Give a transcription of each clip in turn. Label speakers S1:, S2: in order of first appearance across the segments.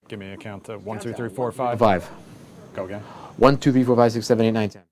S1: Give me a count of 1, 2, 3, 4, 5.
S2: 5.
S1: Go again.
S2: 1, 2, 3, 4, 5, 6, 7, 8, 9, 10.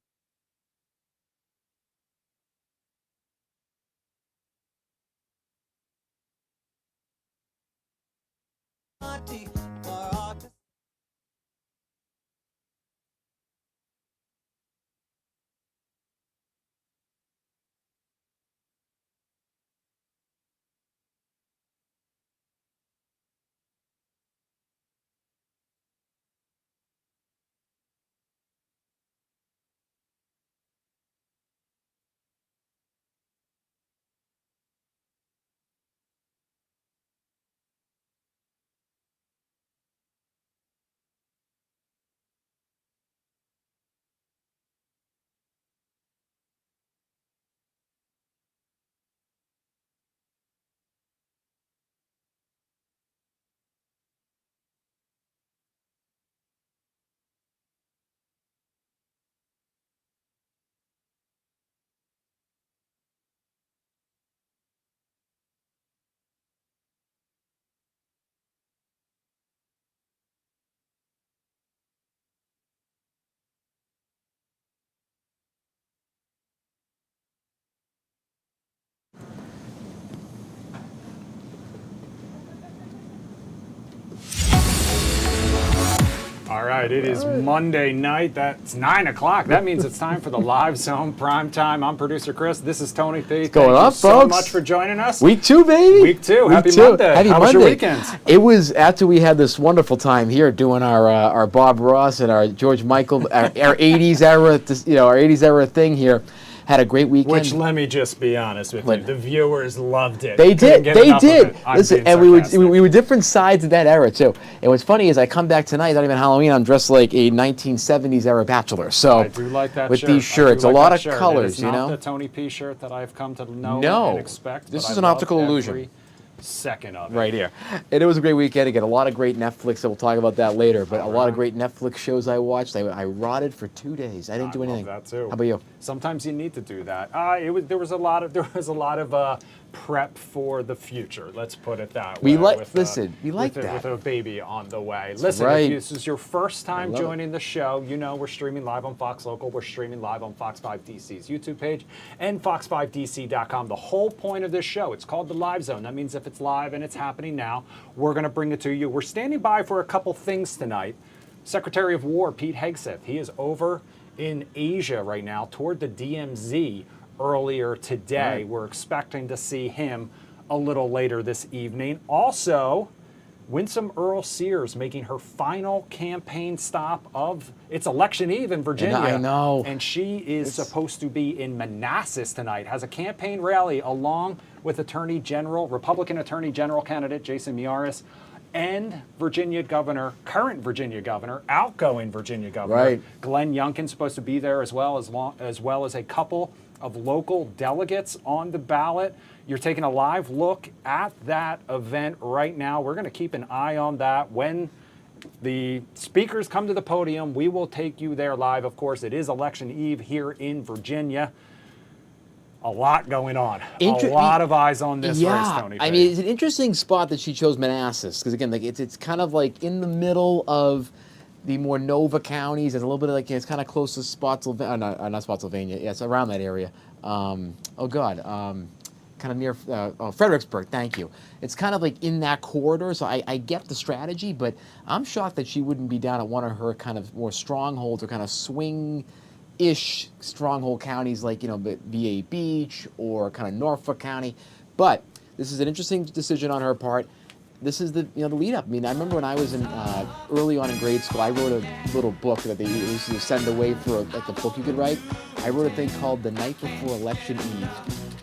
S1: All right, it is Monday night. That's 9 o'clock. That means it's time for the Live Zone Prime Time. I'm producer Chris. This is Tony P.
S2: What's going on, folks?
S1: Thank you so much for joining us.
S2: Week 2, baby.
S1: Week 2. Happy Monday. How was your weekend?
S2: It was after we had this wonderful time here doing our Bob Ross and our George Michael, our 80s era, our 80s era thing here. Had a great weekend.
S1: Which, let me just be honest with you, the viewers loved it.
S2: They did. Listen, and we were different sides of that era too. And what's funny is I come back tonight, not even Halloween, I'm dressed like a 1970s era bachelor. So
S1: I do like that
S2: with
S1: shirt.
S2: these shirts, a lot of colors,
S1: it is not the Tony P shirt that I've come to know and expect.
S2: This is an optical illusion.
S1: Second of it.
S2: Right here. And it was a great weekend. Again, a lot of great Netflix, so we'll talk about that later, but a lot of great Netflix shows I watched. I rotted for 2 days. I didn't do anything.
S1: Love that too.
S2: How about you?
S1: Sometimes you need to do that. There was a lot of prep for the future. Let's put it that way.
S2: We like that.
S1: With a baby on the way. Listen, if this is your first time joining the show, we're streaming live on Fox Local. We're streaming live on Fox 5 DC's YouTube page and fox5dc.com. The whole point of this show, it's called the Live Zone. That means if it's live and it's happening now, we're going to bring it to you. We're standing by for a couple things tonight. Secretary of War Pete Hegseth, he is over in Asia right now toward the DMZ earlier today. We're expecting to see him a little later this evening. Also, Winsome Earle-Sears making her final campaign stop of its election eve in Virginia.
S2: I know.
S1: And she is supposed to be in Manassas tonight, has a campaign rally along with Republican Attorney General candidate Jason Miyares, and current Virginia governor, outgoing Virginia governor, Glenn Youngkin's supposed to be there as well as a couple of local delegates on the ballot. You're taking a live look at that event right now. We're going to keep an eye on that. When the speakers come to the podium, we will take you there live. Of course, it is election eve here in Virginia. A lot going on. A lot of eyes on this race, Tony.
S2: I mean, it's an interesting spot that she chose Manassas because again, it's kind of like in the middle of the more Nova counties. It's a little bit like it's kind of close to Spotsylvania, not Spotsylvania. Yeah, it's around that area. Kind of near Fredericksburg. Thank you. It's kind of like in that corridor. So I get the strategy, but I'm shocked that she wouldn't be down at one of her kind of more strongholds or kind of swing-ish stronghold counties like, VA Beach or kind of Norfolk County. But this is an interesting decision on her part. This is the lead up. I mean, I remember when I was early on in grade school, I wrote a little book that they used to send away for like a book you could write. I wrote a thing called The Night Before Election Eve,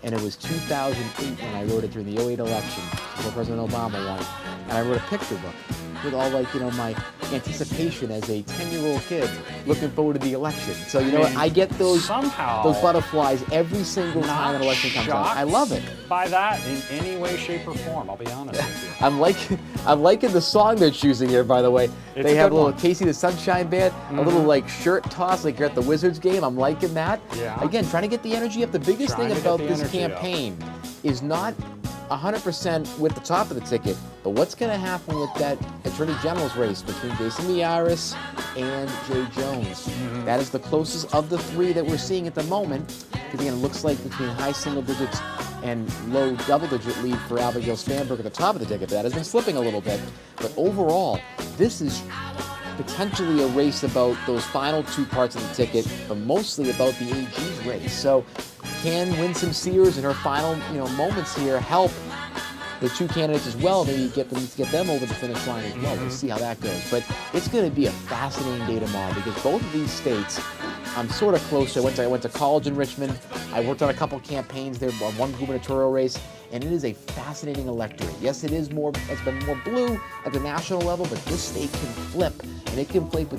S2: and it was 2008 when I wrote it during the 2008 election before President Obama won. And I wrote a picture book with all my anticipation as a 10-year-old kid looking forward to the election. So I get those butterflies every single time an election comes out. I love it.
S1: By that in any way, shape, or form, I'll be honest with you.
S2: I'm liking the song they're choosing here, by the way. They have a little Casey the Sunshine Band, a little shirt toss like you're at the Wizards game. I'm liking that.
S1: Yeah.
S2: Again, trying to get the energy up. The biggest thing about this campaign is not 100% with the top of the ticket, but what's going to happen with that Attorney General's race between Jason Miyares and Jay Jones? That is the closest of the three that we're seeing at the moment. Because again, it looks like between high single digits and low double-digit lead for Abigail Spanberg at the top of the ticket. That has been slipping a little bit, but overall, this is potentially a race about those final two parts of the ticket, but mostly about the AG's race. So can Winsome Sears in her final moments here help the two candidates as well, maybe get them over the finish line as well? We'll see how that goes. But it's going to be a fascinating day tomorrow because both of these states, I'm sort of close. I went to college in Richmond. I worked on a couple campaigns there on one gubernatorial race, and it is a fascinating electorate. Yes, it's been more blue at the national level, but this state can flip, and it can flip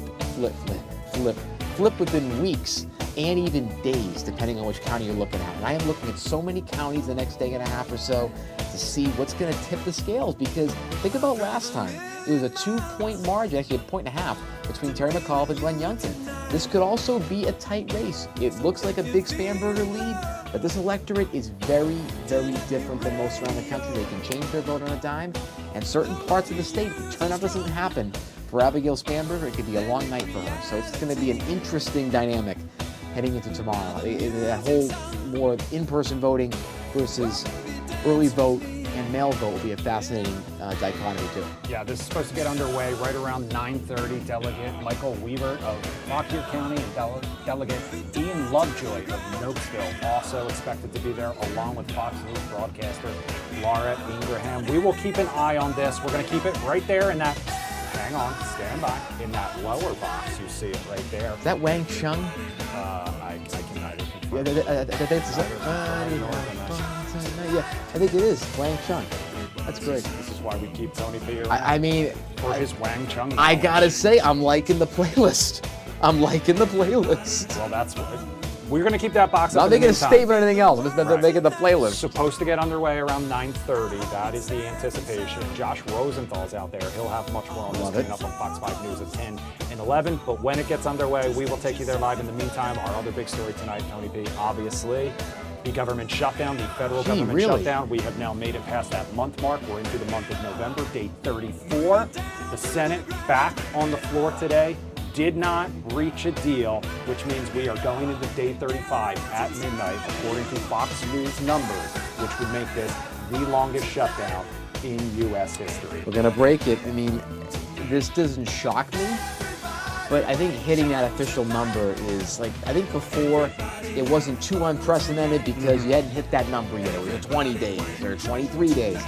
S2: within weeks and even days, depending on which county you're looking at. And I am looking at so many counties the next day and a half or so to see what's going to tip the scales, because think about last time. It was a 2-point margin, actually a 1.5 between Terry McAuliffe and Glenn Youngkin. This could also be a tight race. It looks like a big Spanberger lead, but this electorate is very, very different than most around the country. They can change their vote on a dime, and certain parts of the state, if the turnout doesn't happen for Abigail Spanberger, it could be a long night for her. So it's going to be an interesting dynamic heading into tomorrow. That whole more in-person voting versus early vote and mail vote will be a fascinating dichotomy too.
S1: Yeah, this is supposed to get underway right around 9:30. Delegate Michael Weaver of Fauquier County and Delegate Ian Lovejoy of Nokesville also expected to be there, along with Fox News broadcaster Laura Ingraham. We will keep an eye on this. We're going to keep it right there in that, hang on, stand by, in that lower box. You see it right there.
S2: Is that Wang Chung?
S1: I can neither confirm.
S2: Yeah, I think it is Wang Chung. That's great.
S1: This is why we keep Tony B around.
S2: I mean,
S1: for his Wang Chung knowledge.
S2: I gotta say, I'm liking the playlist. Well,
S1: that's what we're going to keep that box.
S2: Not making a statement or anything else. I'm just making the playlist.
S1: Supposed to get underway around 9:30. That is the anticipation. Josh Rosenthal's out there. He'll have much more on this coming up on Fox 5 News at 10 and 11. But when it gets underway, we will take you there live. In the meantime, our other big story tonight, Tony B, obviously, the government shutdown, the federal government shutdown. We have now made it past that month mark. We're into the month of November, day 34. The Senate back on the floor today. Did not reach a deal, which means we are going into day 35 at midnight, according to Fox News numbers, which would make this the longest shutdown in U.S. history.
S2: We're going to break it. I mean, this doesn't shock me, but I think hitting that official number is like, I think before it wasn't too unprecedented because you hadn't hit that number yet. It was 20 days or 23 days.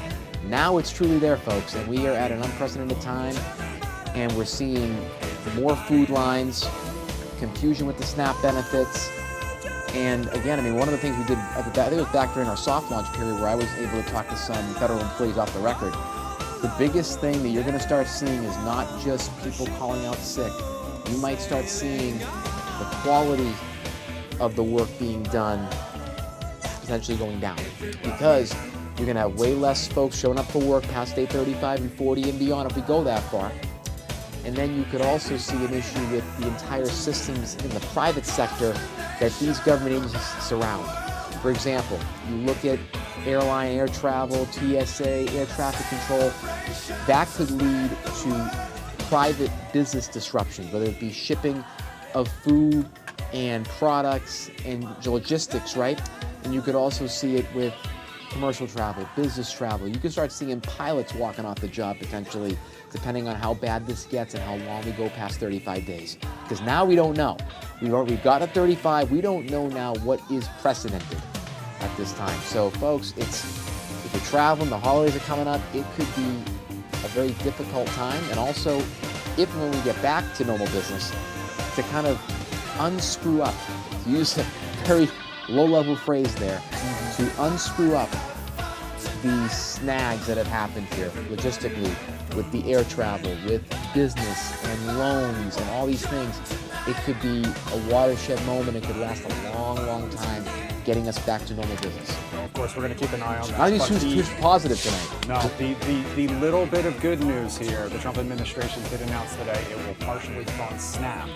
S2: Now it's truly there, folks, and we are at an unprecedented time, and we're seeing more food lines, confusion with the SNAP benefits, and again, I mean, one of the things we did, I think it was back during our soft launch period where I was able to talk to some federal employees off the record. The biggest thing that you're going to start seeing is not just people calling out sick. You might start seeing the quality of the work being done potentially going down, because you're going to have way less folks showing up for work past day 35 and 40 and beyond if we go that far. And then you could also see an issue with the entire systems in the private sector that these government agencies surround. For example, you look at airline, air travel, TSA, air traffic control, that could lead to private business disruptions, whether it be shipping of food and products and logistics, right? And you could also see it with commercial travel, business travel. You can start seeing pilots walking off the job potentially, depending on how bad this gets and how long we go past 35 days. Because now we don't know. We've got to 35. We don't know now what is precedented at this time. So, folks, if you're traveling, the holidays are coming up, it could be a very difficult time. And also, if and when we get back to normal business, to kind of unscrew up, to use a very low-level phrase there, to unscrew up the snags that have happened here logistically with the air travel, with business and loans and all these things. It could be a watershed moment. It could last a long, long time getting us back to normal business.
S1: Well, of course, we're going to keep an eye on that.
S2: I think who's positive tonight.
S1: No, the little bit of good news here, the Trump administration did announce today it will partially fund SNAP.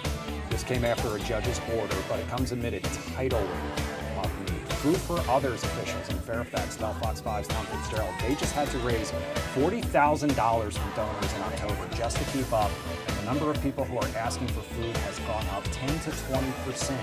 S1: This came after a judge's order, but it comes amid a tidal wave of news. Food for Others officials in Fairfax tell Fox 5's Tom Fitzgerald they just had to raise $40,000 from donors in October just to keep up, and the number of people who are asking for food has gone up 10 to 20%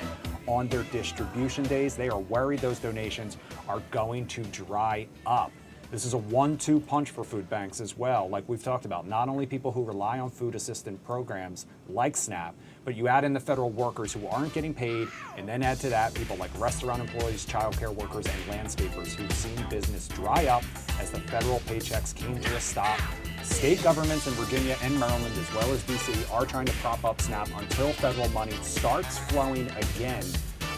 S1: on their distribution days. They are worried those donations are going to dry up. This is a 1-2 punch for food banks as well, like we've talked about. Not only people who rely on food assistance programs like SNAP, but you add in the federal workers who aren't getting paid, and then add to that people like restaurant employees, childcare workers, and landscapers who've seen business dry up as the federal paychecks came to a stop. State governments in Virginia and Maryland, as well as DC, are trying to prop up SNAP until federal money starts flowing again.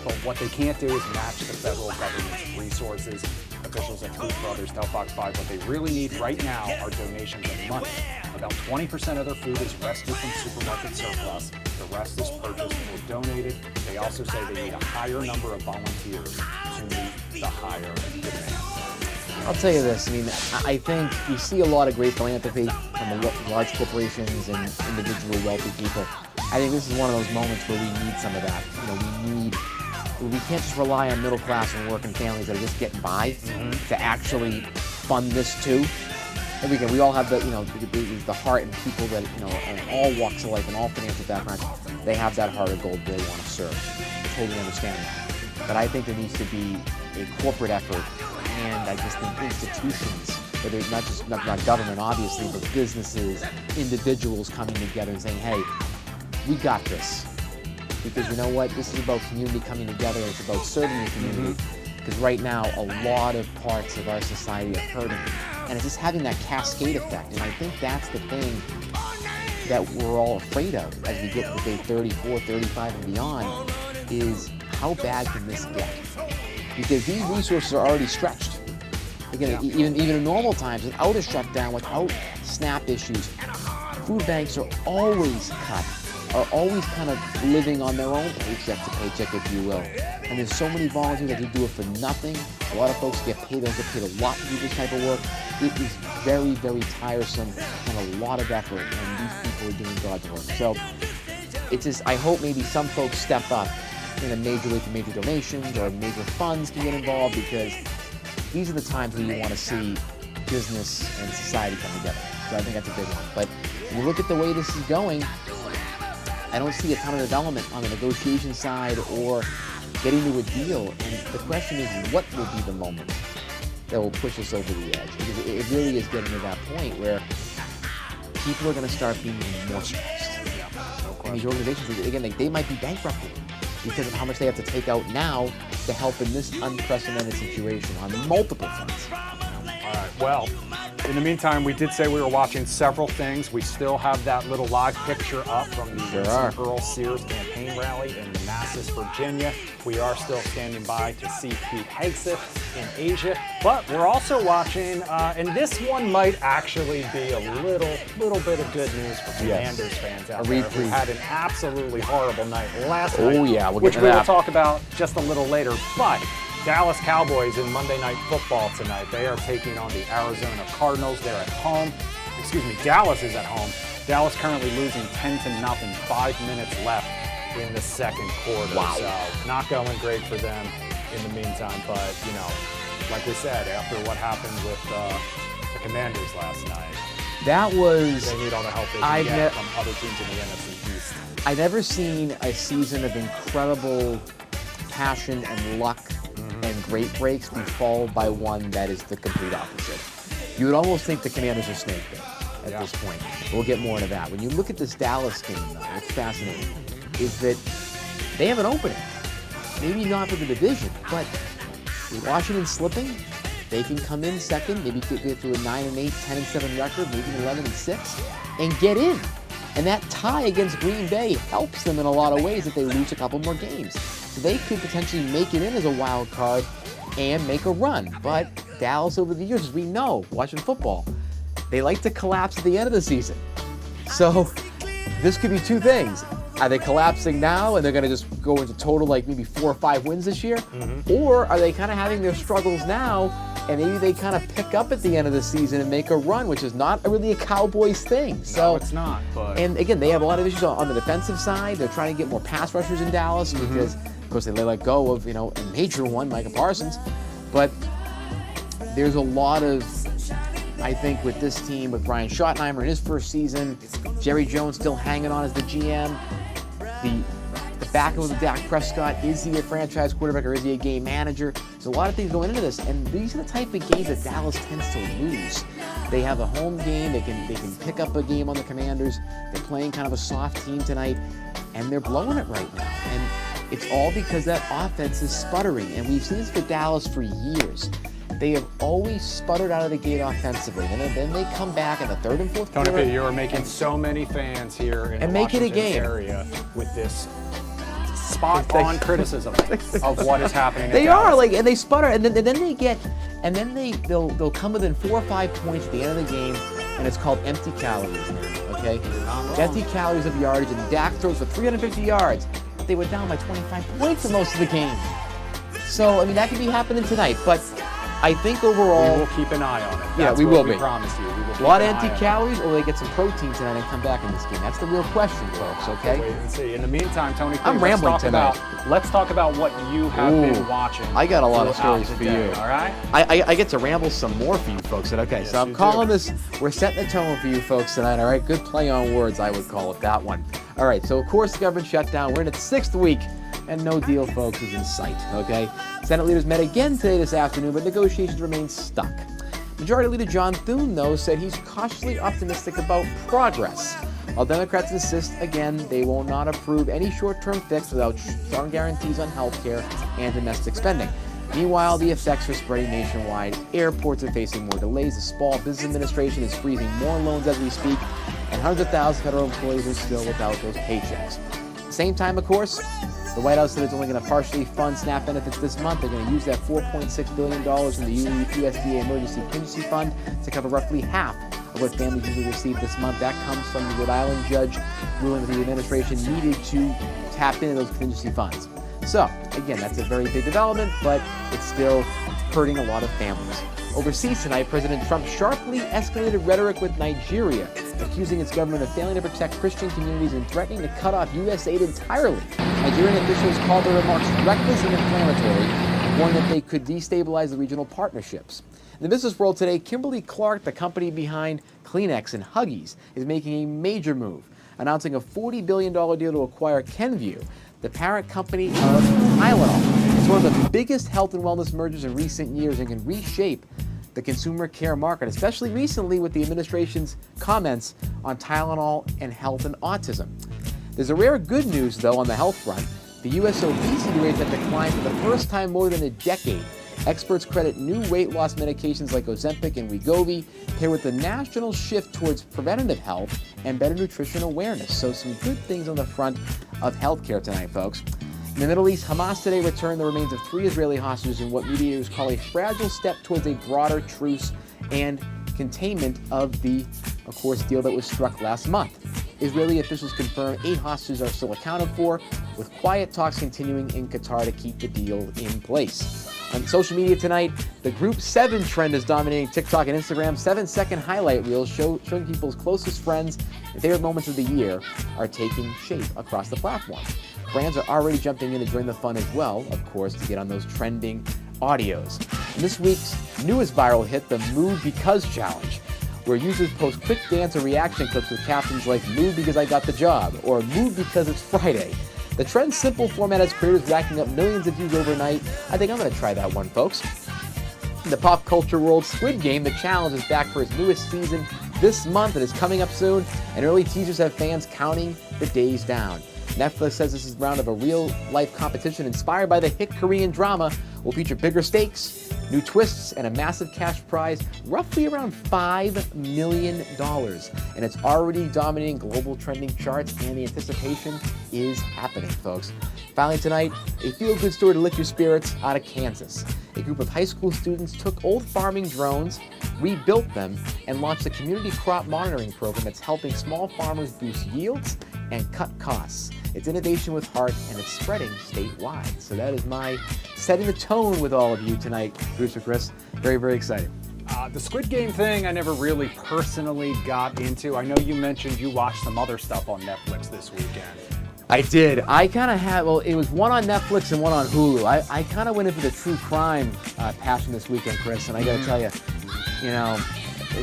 S1: But what they can't do is match the federal government's resources. Officials at Food for Others tell Fox 5 what they really need right now are donations of money. About 20% of their food is rescued from supermarket surplus. The rest is purchased or donated. They also say they need a higher number of volunteers to meet the higher demand.
S2: I'll tell you this, I mean, I think we see a lot of great philanthropy from the large corporations and individual wealthy people. I think this is one of those moments where we need some of that. We can't just rely on middle class and working families that are just getting by to actually fund this too. And we all have the heart and people that, in all walks of life and all financial backgrounds, they have that heart of gold they want to serve. I totally understand that. But I think there needs to be a corporate effort, and I just think institutions, whether it's not government obviously, but businesses, individuals coming together and saying, hey, we got this. Because you know what, this is about community coming together, it's about serving the community. Because right now, a lot of parts of our society are hurting. And it's just having that cascade effect. And I think that's the thing that we're all afraid of as we get to day 34, 35 and beyond, is how bad can this get? Because these resources are already stretched. Again, even in normal times, without a shutdown, without SNAP issues, food banks are always cut, are always kind of living on their own paycheck to paycheck, if you will. And there's so many volunteers that do it for nothing. A lot of folks get paid, they get paid a lot to do this type of work. It is very, very tiresome and a lot of effort, and these people are doing God's work. So it's just, I hope maybe some folks step up in a major way for major donations or major funds can get involved, because these are the times where you want to see business and society come together. So I think that's a big one. But when you look at the way this is going, I don't see a ton of development on the negotiation side or getting to a deal. And the question is, what will be the moment that will push us over the edge? Because it really is getting to that point where people are going to start being more stressed. And these organizations, again, they might be bankrupted because of how much they have to take out now to help in this unprecedented situation on multiple fronts.
S1: All right, well, in the meantime, we did say we were watching several things. We still have that little live picture up from the Winsome Earle-Sears campaign rally in Manassas, Virginia. We are still standing by to see Pete Hegseth in Asia, but we're also watching, and this one might actually be a little bit of good news for Commanders fans out there who had an absolutely horrible night last night.
S2: Oh yeah,
S1: which we will talk about just a little later. But Dallas Cowboys in Monday Night Football tonight. They are taking on the Arizona Cardinals. They're at home. Excuse me, Dallas is at home. Dallas currently losing 10-0, 5 minutes left in the second quarter.
S2: Wow.
S1: So not going great for them in the meantime. But, like we said, after what happened with the Commanders last night,
S2: they
S1: need all the help they can get from other teams in the NFC East.
S2: I've never seen a season of incredible passion and luck and great breaks be followed by one that is the complete opposite. You would almost think the Commanders are snake bit at this point. We'll get more into that. When you look at this Dallas game, though, what's fascinating is that they have an opening. Maybe not for the division, but with Washington slipping, they can come in second, maybe get to a 9-8, 10-7 record, maybe 11-6, and get in. And that tie against Green Bay helps them in a lot of ways if they lose a couple more games. So they could potentially make it in as a wild card and make a run. But Dallas, over the years, as we know, watching football, they like to collapse at the end of the season. So this could be two things. Are they collapsing now and they're going to just go into total like maybe 4 or 5 wins this year? Or are they kind of having their struggles now and maybe they kind of pick up at the end of the season and make a run, which is not really a Cowboys thing.
S1: No, it's not. But
S2: and again, they have a lot of issues on the defensive side. They're trying to get more pass rushers in Dallas because Of course, they let go of, a major one, Micah Parsons. But there's a lot of, I think, with this team, with Brian Schottenheimer in his first season, Jerry Jones still hanging on as the GM, the backup of Dak Prescott, is he a franchise quarterback or is he a game manager? There's a lot of things going into this, and these are the type of games that Dallas tends to lose. They have a home game, they can pick up a game on the Commanders, they're playing kind of a soft team tonight, and they're blowing it right now. And it's all because that offense is sputtering, and we've seen this for Dallas for years. They have always sputtered out of the gate offensively, and then they come back in the third and fourth quarter.
S1: Tony P, you are making so many fans here in the Washington area with this spot-on criticism of what is happening.
S2: They are and they sputter, and then they'll come within 4 or 5 points at the end of the game, and it's called empty calories. Okay, empty calories of yardage, and Dak throws for 350 yards. But they were down by 25 points for most of the game. So that could be happening tonight, but I think overall
S1: we will keep an eye on it.
S2: Yeah, we will be.
S1: We promise you. We will keep
S2: a lot of
S1: an eye
S2: empty
S1: on
S2: calories, or will they get some protein tonight and come back in this game? That's the real question, folks. Okay.
S1: Wait and see. In the meantime, Tony,
S2: I'm rambling tonight.
S1: Let's talk about what you have been watching.
S2: I got a lot of stories for you.
S1: All right.
S2: I get to ramble some more for you folks. Okay,
S1: yes,
S2: so I'm calling this. We're setting the tone for you folks tonight. All right, good play on words, I would call it that one. All right, so of course the government shutdown. We're in its 6th week. And no deal, folks, is in sight, okay? Senate leaders met again today this afternoon, but negotiations remain stuck. Majority Leader John Thune, though, said he's cautiously optimistic about progress. While Democrats insist, again, they will not approve any short-term fix without strong guarantees on health care and domestic spending. Meanwhile, the effects are spreading nationwide. Airports are facing more delays. The Small Business Administration is freezing more loans as we speak, and hundreds of thousands of federal employees are still without those paychecks. At the same time, of course, the White House said it's only going to partially fund SNAP benefits this month. They're going to use that $4.6 billion from the USDA Emergency Contingency Fund to cover roughly half of what families usually receive this month. That comes from the Rhode Island judge ruling that the administration needed to tap into those contingency funds. So, again, that's a very big development, but it's still hurting a lot of families. Overseas tonight, President Trump sharply escalated rhetoric with Nigeria, accusing its government of failing to protect Christian communities and threatening to cut off U.S. aid entirely. Nigerian officials called the remarks reckless and inflammatory, warning that they could destabilize the regional partnerships. In the business world today, Kimberly-Clark, the company behind Kleenex and Huggies, is making a major move, announcing a $40 billion deal to acquire Kenvue, the parent company of Tylenol. It's one of the biggest health and wellness mergers in recent years and can reshape the consumer care market, especially recently with the administration's comments on Tylenol and health and autism. There's a rare good news, though, on the health front. The U.S. obesity rate has declined for the first time more than a decade. Experts credit new weight loss medications like Ozempic and Wegovy, paired with the national shift towards preventative health and better nutrition awareness. So some good things on the front of healthcare tonight, folks. In the Middle East, Hamas today returned the remains of 3 Israeli hostages in what mediators call a fragile step towards a broader truce and containment of the, of course, deal that was struck last month. Israeli officials confirm 8 hostages are still accounted for, with quiet talks continuing in Qatar to keep the deal in place. On social media tonight, the Group 7 trend is dominating TikTok and Instagram. 7-second highlight reels showing people's closest friends and favorite moments of the year are taking shape across the platform. Brands are already jumping in to join the fun as well, of course, to get on those trending audios. And this week's newest viral hit, the Mood Because Challenge, where users post quick dance or reaction clips with captions like "Mood because I got the job" or "Mood because it's Friday." The trend's simple format has creators racking up millions of views overnight. I think I'm going to try that one, folks. In the pop culture world, Squid Game, the challenge, is back for its newest season this month. It is coming up soon, and early teasers have fans counting the days down. Netflix says this is a round of a real-life competition inspired by the hit Korean drama. Will feature bigger stakes, new twists, and a massive cash prize, roughly around $5 million. And it's already dominating global trending charts, and the anticipation is happening, folks. Finally tonight, a feel-good story to lift your spirits out of Kansas. A group of high school students took old farming drones, rebuilt them, and launched a community crop monitoring program that's helping small farmers boost yields and cut costs. It's innovation with heart, and it's spreading statewide. So that is my setting the tone with all of you tonight, Producer Chris. Very, very excited.
S1: The Squid Game thing I never really personally got into. I know you mentioned you watched some other stuff on Netflix this weekend.
S2: I did. I kind of had, well, it was one on Netflix and one on Hulu. I kind of went into the true crime passion this weekend, Chris, and I got to tell you, you know,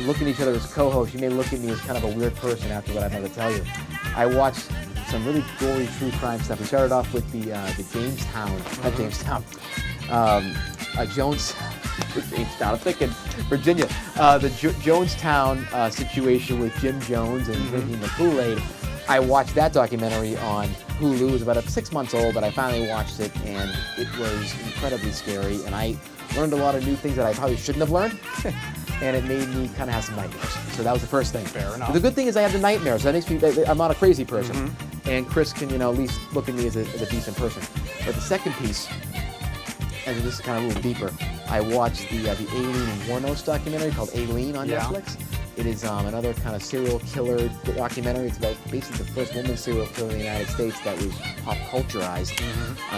S2: looking at each other as co-hosts, you may look at me as kind of a weird person after what I'm going to tell you. I watched some really gory true crime stuff. We started off with the Jamestown, not Jamestown, Jamestown, I'm thinking Virginia, the Jonestown situation with Jim Jones and drinking the Kool-Aid. I watched that documentary on Hulu. It was about 6 months old, but I finally watched it, and it was incredibly scary, and I learned a lot of new things that I probably shouldn't have learned, and it made me kind of have some nightmares. So that was the first thing.
S1: Fair enough.
S2: But the good thing is I have the nightmares. That makes me, I'm not a crazy person, and Chris can, you know, at least look at me as a decent person. But the second piece, and this is kind of a little deeper, I watched the Aileen Wuornos documentary called Aileen on Netflix. It is another kind of serial killer documentary. It's about basically the first woman serial killer in the United States that was pop culturized.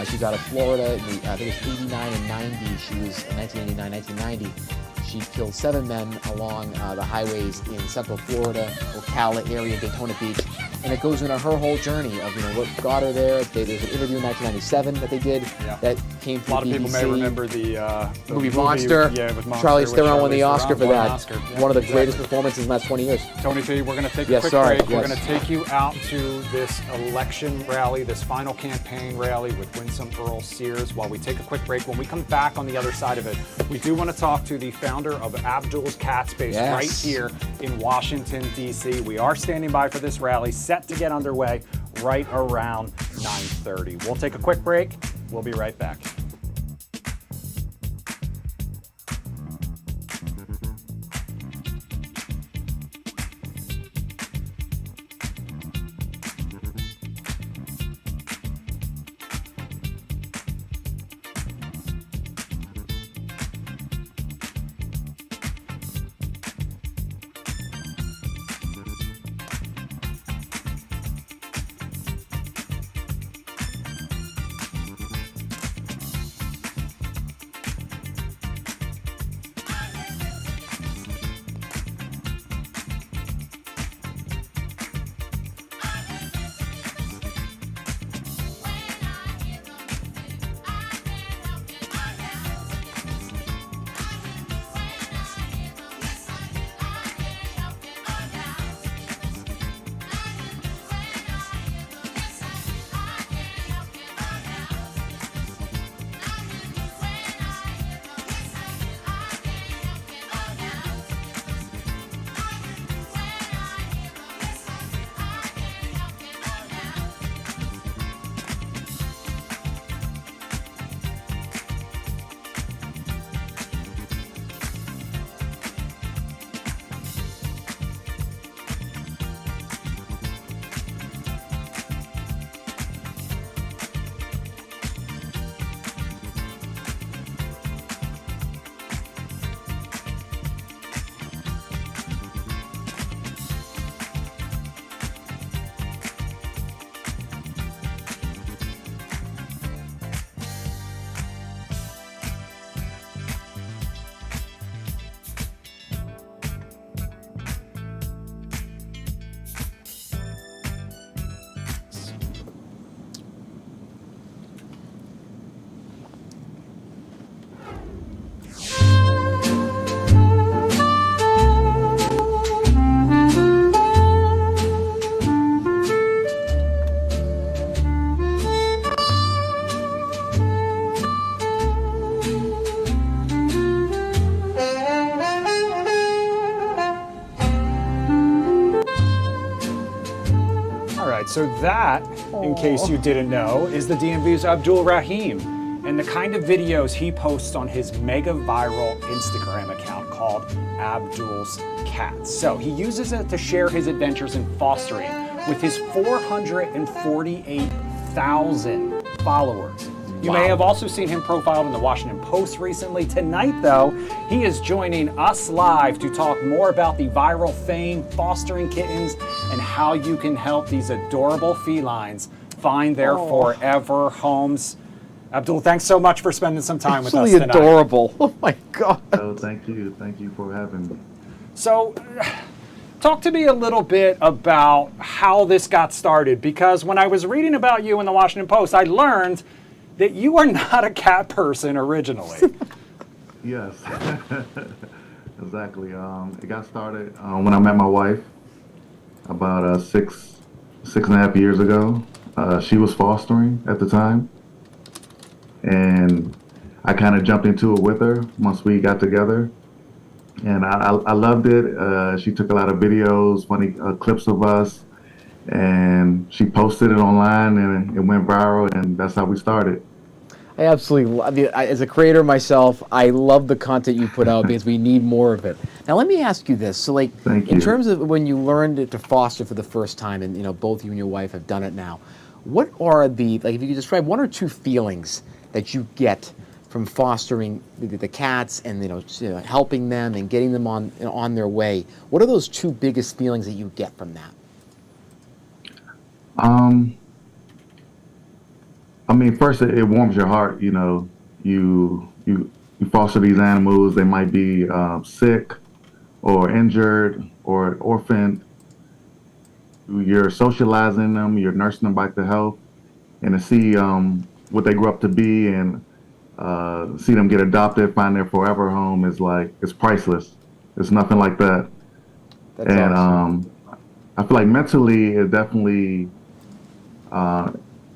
S2: She's out of Florida. I think it was 89 and 90. She was 1989, 1990. She killed 7 men along the highways in Central Florida, Ocala area, Daytona Beach. And it goes into her whole journey of, you know, what got her there. There's an interview in 1997 that they did that came from
S1: A lot of people may remember the
S2: movie Monster.
S1: Yeah, with Monster.
S2: Charlize Theron won the Oscar for that.
S1: Oscar. Yeah,
S2: one of the greatest performances in the last 20 years.
S1: Tony P, we're going to take a quick break. We're going to take you out to this election rally, this final campaign rally with Winsome Earle-Sears. While we take a quick break, when we come back on the other side of it, we do want to talk to the founder of Abdul's Cat Space right here in Washington, D.C. We are standing by for this rally, set to get underway right around 9:30. We'll take a quick break. We'll be right back. So that, in case you didn't know, is the DMV's Abdul Rahim, and the kind of videos he posts on his mega viral Instagram account called Abdul's Cats. So he uses it to share his adventures in fostering with his 448,000 followers. You may have also seen him profiled in the Washington Post recently. Tonight, though, he is joining us live to talk more about the viral fame, fostering kittens, and how you can help these adorable felines find their forever homes. Abdul, thanks so much for spending some time with us tonight.
S2: Absolutely adorable. Oh my God.
S3: Oh, thank you. Thank you for having me.
S1: So, Talk to me a little bit about how this got started, because when I was reading about you in the Washington Post, I learned that you are not a cat person originally.
S3: Yes, exactly. It got started when I met my wife about 6.5 years ago. She was fostering at the time, and I kind of jumped into it with her once we got together. And I loved it. She took a lot of videos, funny clips of us, and she posted it online, and it went viral, and that's how we started.
S2: I absolutely love it. As a creator myself, I love the content you put out because we need more of it. Now, let me ask you this. So, like,
S3: Thank
S2: in
S3: you.
S2: terms of when you learned to foster for the first time, and, you know, both you and your wife have done it now, what are like, if you could describe one or two feelings that you get from fostering the cats and, you know, helping them and getting them on, you know, on their way, what are those two biggest feelings that you get from that?
S3: I mean, first it warms your heart. You know, you foster these animals. They might be sick, or injured, or orphaned. You're socializing them. You're nursing them back to health, and to see what they grew up to be, and see them get adopted, find their forever home is like, it's priceless. It's nothing like that.
S2: That's
S3: And
S2: awesome.
S3: I feel like mentally, it definitely.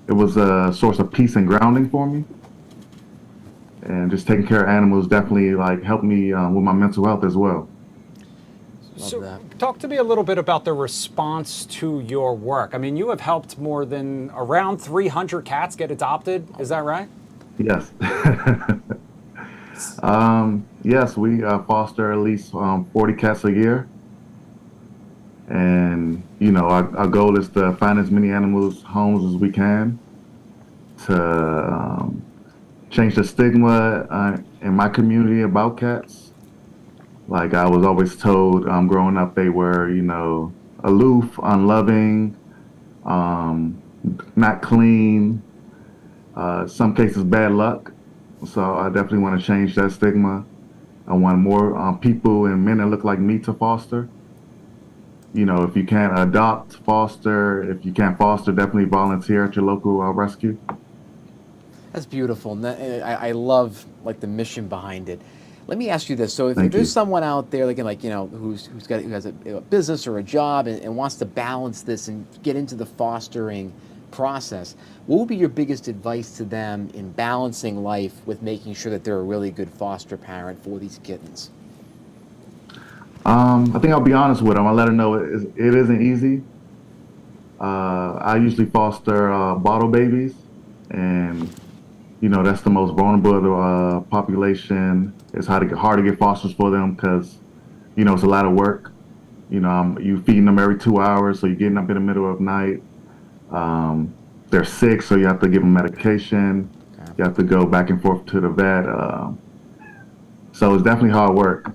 S3: It was a source of peace and grounding for me, and just taking care of animals definitely like helped me with my mental health as well.
S1: So,
S2: that.
S1: talk to me a little bit about the response to your work. I mean, you have helped more than around 300 cats get adopted. Is that right?
S3: Yes. Yes, we foster at least 40 cats a year, and you know our goal is to find as many animals homes as we can to change the stigma in my community about cats. Like I was always told growing up, they were, you know, aloof, unloving, not clean, some cases bad luck. So I definitely want to change that stigma. I want more people and men that look like me to foster. You know, if you can't adopt, foster. If you can't foster, definitely volunteer at your local rescue.
S2: That's beautiful. And I love like the mission behind it. Let me ask you this: so if
S3: Thank
S2: there's
S3: you.
S2: someone out there, like you know, who has a business or a job and wants to balance this and get into the fostering process, what would be your biggest advice to them in balancing life with making sure that they're a really good foster parent for these kittens?
S3: I think I'll be honest with them. I'll let them know it isn't easy. I usually foster bottle babies, and you know that's the most vulnerable of the population. It's hard to get fosters for them because you know it's a lot of work. You know, you feeding them every 2 hours, so you're getting up in the middle of night. They're sick, so you have to give them medication.
S2: Okay.
S3: You have to go back and forth to the vet. So it's definitely hard work.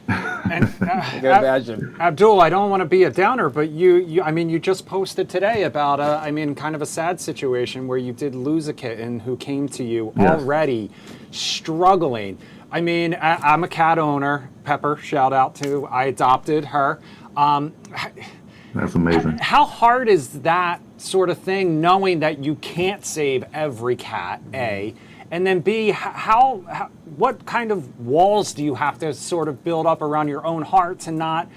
S1: And,
S2: I can imagine.
S1: Abdul, I don't want to be a downer, but I mean, you just posted today about I mean, kind of a sad situation where you did lose a kitten who came to you
S3: Yes.
S1: already struggling. I mean, I'm a cat owner. Pepper, shout out to, I adopted her.
S3: That's amazing.
S1: How hard is that sort of thing, knowing that you can't save every cat, A, and then B, what kind of walls do you have to sort of build up around your own heart to not,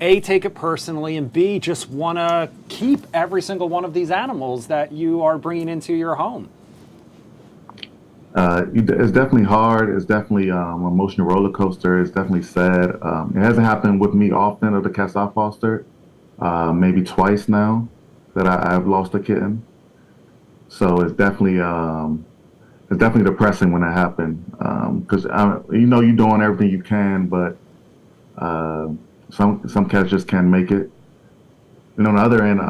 S1: A, take it personally, and B, just want to keep every single one of these animals that you are bringing into your home?
S3: It's definitely hard. It's definitely an emotional roller coaster. It's definitely sad. It hasn't happened with me often of the cats I fostered. Maybe twice now that I've lost a kitten. So it's definitely depressing when that happened. Because you know you're doing everything you can, but some cats just can't make it. And on the other end,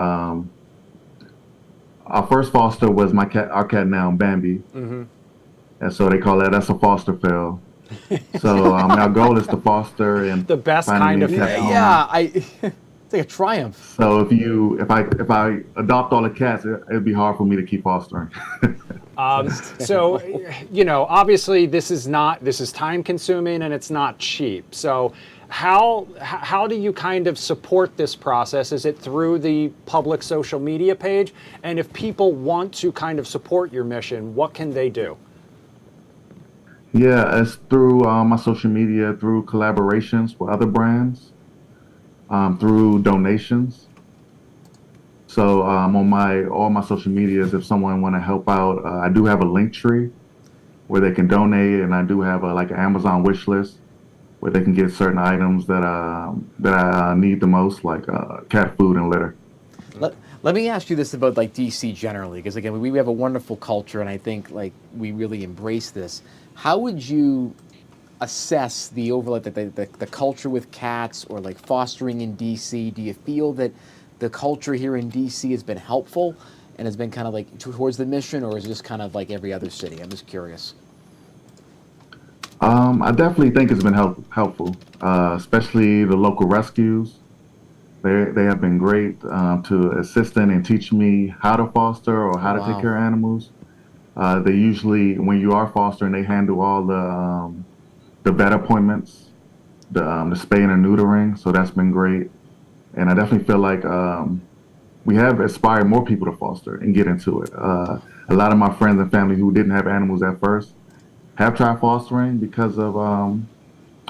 S3: our first foster was our cat now, Bambi.
S1: Mm-hmm.
S3: And so they call that's a foster fail. So our goal is to foster and
S1: The best
S3: find
S1: kind
S3: a
S1: of
S3: new cat
S1: fail.
S3: owner.
S2: Yeah, it's like a triumph.
S3: So if I adopt all the cats, it'd be hard for me to keep fostering.
S1: So, obviously this is time consuming and it's not cheap. So how do you kind of support this process? Is it through the public social media page? And if people want to kind of support your mission, what can they do?
S3: Yeah, it's through my social media, through collaborations with other brands, through donations. So on all my social medias, if someone want to help out, I do have a link tree where they can donate, and I do have like an Amazon wish list where they can get certain items that I need the most, like cat food and litter.
S2: Let me ask you this about like DC generally, because again, we have a wonderful culture, and I think like we really embrace this. How would you assess the overlap, the culture with cats or like fostering in DC? Do you feel that the culture here in DC has been helpful and has been kind of like towards the mission, or is it just kind of like every other city? I'm just curious.
S3: I definitely think it's been helpful, especially the local rescues. They have been great to assist in and teach me how to foster or how to take care of animals. They usually, when you are fostering, they handle all the vet appointments, the spay and the neutering. So that's been great, and I definitely feel like we have inspired more people to foster and get into it. A lot of my friends and family who didn't have animals at first have tried fostering because of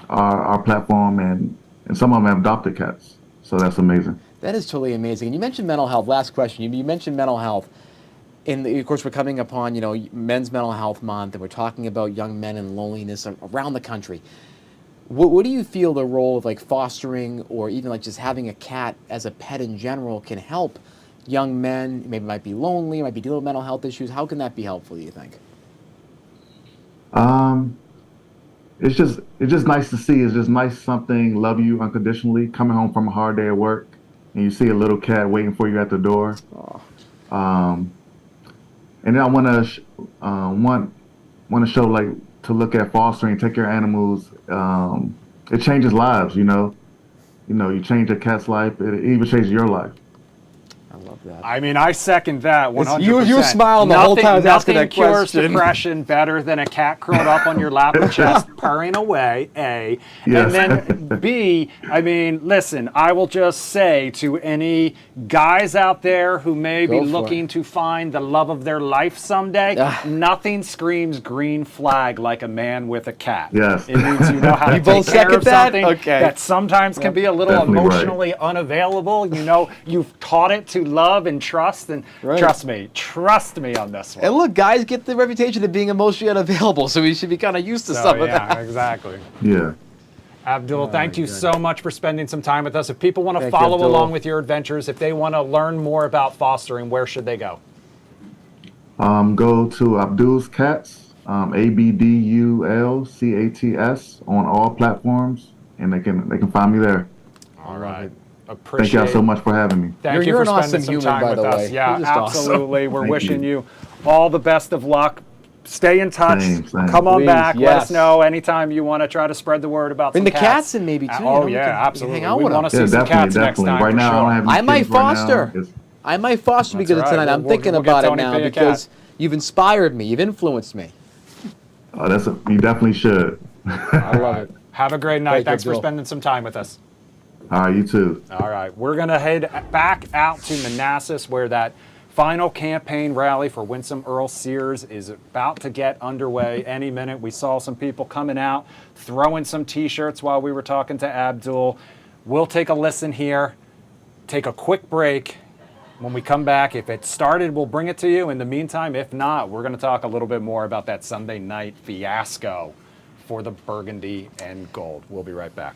S3: our platform, and some of them have adopted cats. So that's amazing.
S2: That is totally amazing. And you mentioned mental health. Last question. You mentioned mental health. Of course, we're coming upon, Men's Mental Health Month, and we're talking about young men and loneliness around the country. What do you feel the role of like fostering, or even like just having a cat as a pet in general, can help young men? Maybe might be lonely, might be dealing with mental health issues. How can that be helpful, do you think?
S3: It's just nice to see. It's just nice something love you unconditionally. Coming home from a hard day at work, and you see a little cat waiting for you at the door. And then I want to show, like, to look at fostering, take care of animals. It changes lives. You change a cat's life. It even changes your life.
S2: I love that.
S1: I mean, I second that 100%.
S2: You were smiling the whole time I was asking that question.
S1: Nothing cures depression better than a cat curled up on your lap and chest, purring away, A.
S3: Yes.
S1: And then B, I mean, listen, I will just say to any guys out there who may be looking to find the love of their life someday, nothing screams green flag like a man with a cat.
S3: Yes.
S1: It means you know how to take care of something that sometimes can be a little emotionally unavailable. You've taught it to love and trust, and trust me on this one.
S2: And look, guys get the reputation of being emotionally unavailable, so we should be kind of used to some of that.
S1: Yeah, exactly.
S3: Yeah.
S1: Abdul, thank you so much for spending some time with us. If people want to follow along with your adventures, if they want to learn more about fostering, where should they go?
S3: Go to Abdul's Cats, ABDULCATS on all platforms, and they can find me there.
S1: All right.
S3: Thank y'all so much for having me.
S1: Thank you for spending some time with us. Yeah, absolutely. We're wishing you all the best of luck. Stay in touch.
S3: Same.
S1: Come on back. Let us know anytime you want to try to spread the word about some
S2: the
S1: cats.
S2: cats and maybe too.
S1: Oh yeah, absolutely.
S2: Hang out
S1: we
S2: with
S1: want to
S2: them.
S1: see some cats next time.
S3: Right now,
S1: sure.
S3: I don't have any
S2: I might
S3: kids right
S2: foster.
S3: now.
S2: I might foster because of tonight. I'm thinking
S1: we'll
S2: about
S1: get
S2: it
S1: Tony
S2: now
S1: P a
S2: because
S1: cat.
S2: you've inspired me. You've influenced me.
S3: You definitely should.
S1: I love it. Have a great night. Thanks for spending some time with us.
S3: All right, you too.
S1: All right, we're going to head back out to Manassas, where that final campaign rally for Winsome Earle-Sears is about to get underway any minute. We saw some people coming out, throwing some T-shirts while we were talking to Abdul. We'll take a listen here, take a quick break. When we come back, if it started, we'll bring it to you. In the meantime, if not, we're going to talk a little bit more about that Sunday night fiasco for the Burgundy and Gold. We'll be right back.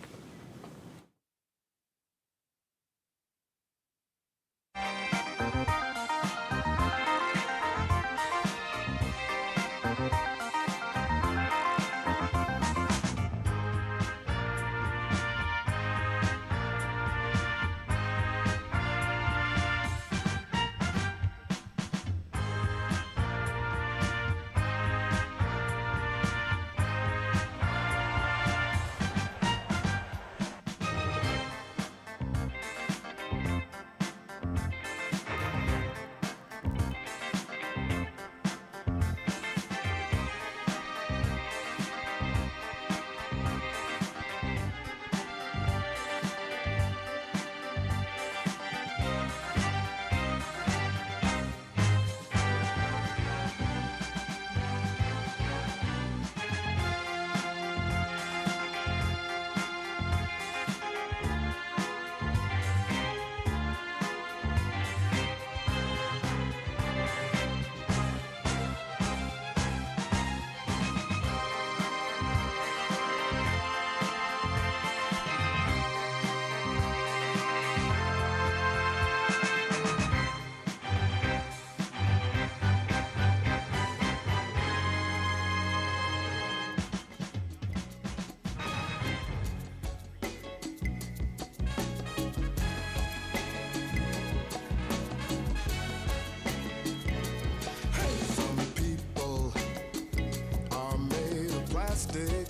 S4: plastic.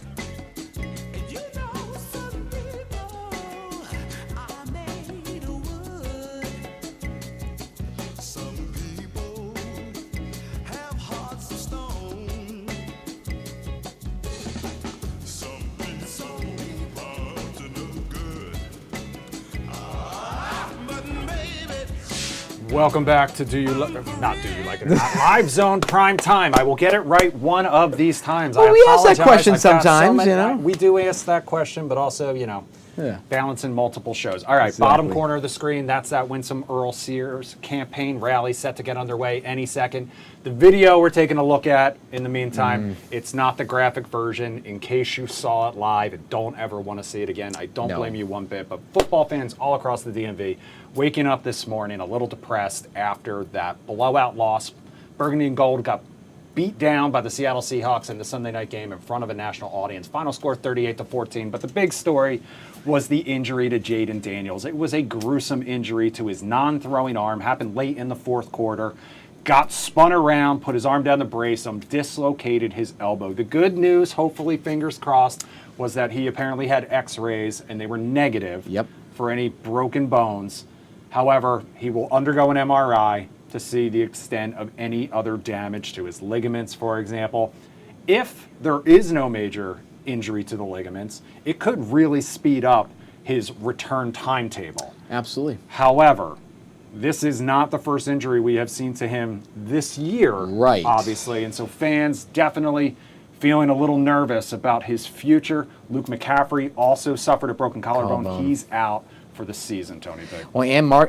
S4: And you know some people are made of wood. Some people have hearts of stone. Some people are to no good. But maybe.
S1: Welcome back to not Do You Like It or Not, Live Zone Prime Time. I will get it right one of these times.
S2: Well,
S1: I
S2: we ask that
S1: apologize.
S2: question
S1: I've got so
S2: sometimes,
S1: many-
S2: you know?
S1: We do ask that question, but also,
S2: Yeah.
S1: balancing multiple shows. All right,
S2: Exactly.
S1: bottom corner of the screen, that's that Winsome Earle-Sears campaign rally set to get underway any second. The video we're taking a look at in the meantime, it's not the graphic version. In case you saw it live and don't ever want to see it again, I don't
S2: No.
S1: blame you one bit, but football fans all across the DMV waking up this morning a little depressed after that blowout loss. Burgundy and Gold got beat down by the Seattle Seahawks in the Sunday night game in front of a national audience. Final score 38-14, but the big story was the injury to Jaden Daniels. It was a gruesome injury to his non-throwing arm, happened late in the fourth quarter, got spun around, put his arm down the brace, dislocated his elbow. The good news, hopefully fingers crossed, was that he apparently had x-rays and they were negative
S2: Yep.
S1: for any broken bones. However, he will undergo an MRI to see the extent of any other damage to his ligaments, for example. If there is no major injury to the ligaments, it could really speed up his return timetable.
S2: Absolutely.
S1: However, this is not the first injury we have seen to him this year,
S2: Right.
S1: obviously, and so fans definitely feeling a little nervous about his future. Luke McCaffrey also suffered a broken collarbone. He's out for the season, Tony P.
S2: Well,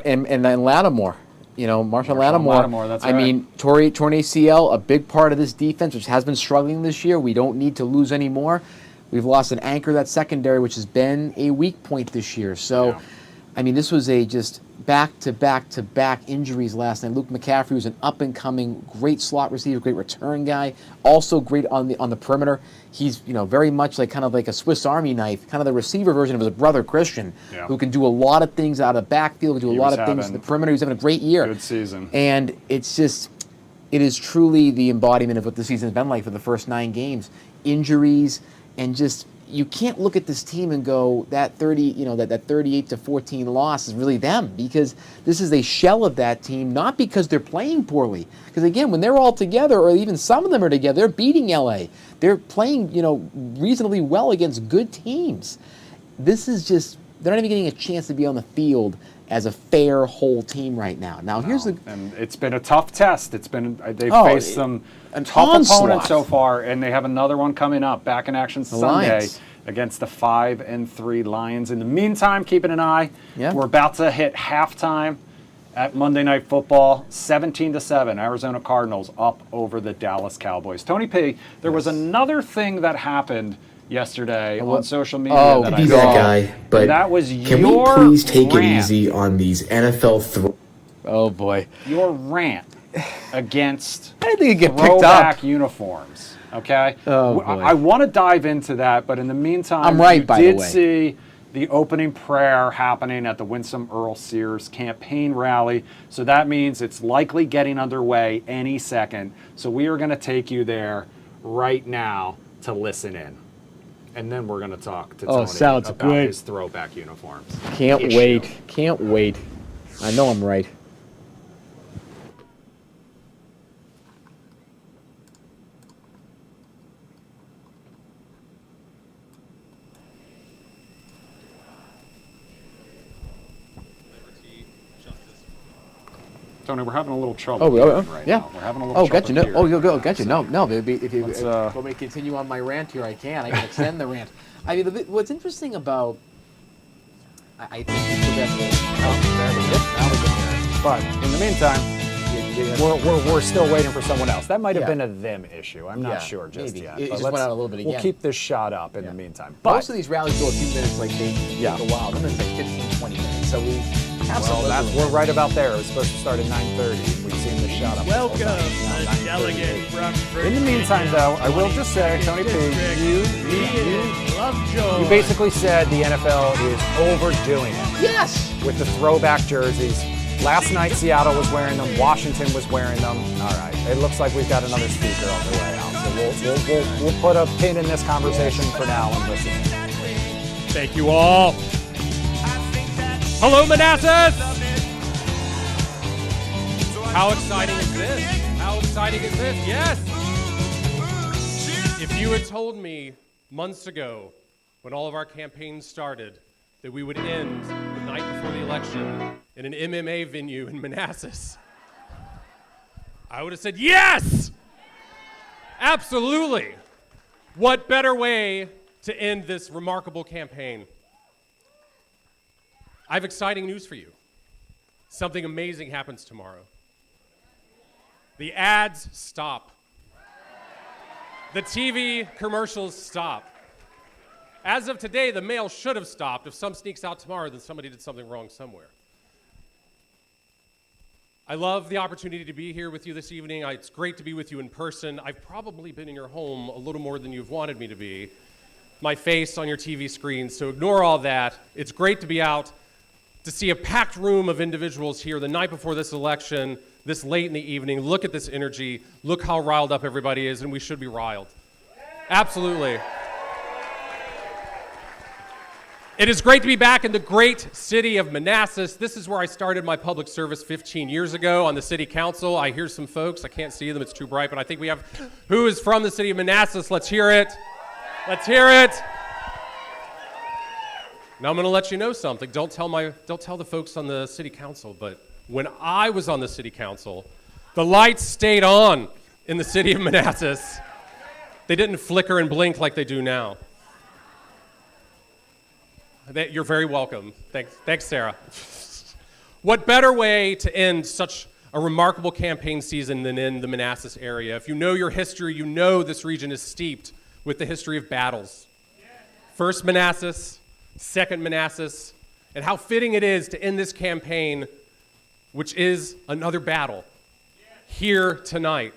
S2: and then Lattimore. Marshall Lattimore.
S1: Lattimore, that's
S2: I
S1: right.
S2: mean, torn ACL, a big part of this defense, which has been struggling this year. We don't need to lose any more. We've lost an anchor, that secondary, which has been a weak point this year. So,
S1: Yeah.
S2: I mean, this was a just back-to-back injuries last night. Luke McCaffrey was an up-and-coming, great slot receiver, great return guy, also great on the perimeter. He's very much like kind of like a Swiss Army knife, kind of the receiver version of his brother Christian,
S1: Yeah.
S2: who can do a lot of things out of the backfield, can do a
S1: He
S2: lot
S1: was
S2: of things in
S1: having
S2: the perimeter. He's having a great year.
S1: Good season.
S2: And it is truly the embodiment of what the season's been like for the first 9 games. Injuries, and just, you can't look at this team and go, that 38-14 loss is really them, because this is a shell of that team, not because they're playing poorly. Because again, when they're all together, or even some of them are together, they're beating LA. They're playing, reasonably well against good teams. This is just, they're not even getting a chance to be on the field as a fair whole team right now. Now,
S1: And it's been a tough test. They've
S2: Oh,
S1: faced some
S2: an
S1: tough
S2: onslaught.
S1: opponents so far, and they have another one coming up, back in action Sunday
S2: Lions.
S1: against the 5-3 Lions. In the meantime, keeping an eye.
S2: Yeah.
S1: We're about to hit halftime at Monday Night Football, 17-7. Arizona Cardinals up over the Dallas Cowboys. Tony P, there was another thing that happened yesterday on social media that I
S5: Be
S1: saw.
S5: that guy, but
S1: that was
S5: can we
S1: your
S5: please take it
S1: rant.
S5: easy on these NFL
S2: Oh boy.
S1: Your rant against
S2: I didn't think it'd get picked
S1: throwback
S2: up.
S1: uniforms. Okay,
S2: Oh, boy.
S1: I want to dive into that, but in the meantime,
S2: I'm right,
S1: you
S2: by the
S1: did
S2: way.
S1: see the opening prayer happening at the Winsome Earle-Sears campaign rally, so that means it's likely getting underway any second. So we are going to take you there right now to listen in, and then we're going to talk to Tony
S2: sounds
S1: about
S2: great.
S1: his throwback uniforms.
S2: Can't
S1: issue.
S2: wait. Can't wait. I know I'm right.
S1: Tony, we're having a little trouble
S2: Oh,
S1: hearing right
S2: yeah.
S1: now. We're having a little
S2: Oh,
S1: trouble
S2: gotcha. No,
S1: hearing right now,
S2: gotcha.
S1: so-
S2: No, if you
S1: Let's,
S2: want me to continue on my rant here, I can. I can extend the rant. I mean, what's interesting about, I think
S1: But in the meantime, we're still waiting for someone else. That might have
S2: Yeah.
S1: been a them issue. I'm not
S2: Yeah,
S1: sure just
S2: maybe.
S1: yet.
S2: It
S1: But
S2: just
S1: let's-
S2: went out a little bit
S1: We'll
S2: again.
S1: keep this shot up in the meantime. But
S2: most of these rallies go a few minutes, like they
S1: Yeah.
S2: take a while. Sometimes like 15, 20 minutes. So we have
S1: well,
S2: some.
S1: we're right about there. It was supposed to start at 9:30, and we've seen the shot up. this whole
S6: Welcome,
S1: time.
S6: a
S1: Now, 9:38.
S6: delegate from
S1: In the meantime, though, I will just say, Tony P, you basically said the NFL is overdoing it
S2: Yes.
S1: with the throwback jerseys. Last night, Seattle was wearing them. Washington was wearing them. All right. It looks like we've got another speaker on the way out. So we'll put a pin in this conversation for now and listen.
S6: Thank you all. Hello, Manassas! How exciting is this? How exciting is this? Yes! If you had told me months ago, when all of our campaigns started, that we would end the night before the election in an MMA venue in Manassas, I would have said, yes! Absolutely! What better way to end this remarkable campaign? I have exciting news for you. Something amazing happens tomorrow. The ads stop. The TV commercials stop. As of today, the mail should have stopped. If some sneaks out tomorrow, then somebody did something wrong somewhere. I love the opportunity to be here with you this evening. It's great to be with you in person. I've probably been in your home a little more than you've wanted me to be. My face on your TV screen, so ignore all that. It's great to be out, to see a packed room of individuals here the night before this election, this late in the evening. Look at this energy. Look how riled up everybody is, and we should be riled. Absolutely. It is great to be back in the great city of Manassas. This is where I started my public service 15 years ago on the city council. I hear some folks. I can't see them. It's too bright, but I think we have who is from the city of Manassas. Let's hear it. Let's hear it. Now I'm going to let you know something. Don't tell the folks on the city council, but when I was on the city council, the lights stayed on in the city of Manassas. They didn't flicker and blink like they do now. You're very welcome. Thanks, Sarah. What better way to end such a remarkable campaign season than in the Manassas area? If you know your history, you know this region is steeped with the history of battles. First Manassas, second Manassas, and how fitting it is to end this campaign, which is another battle, here tonight.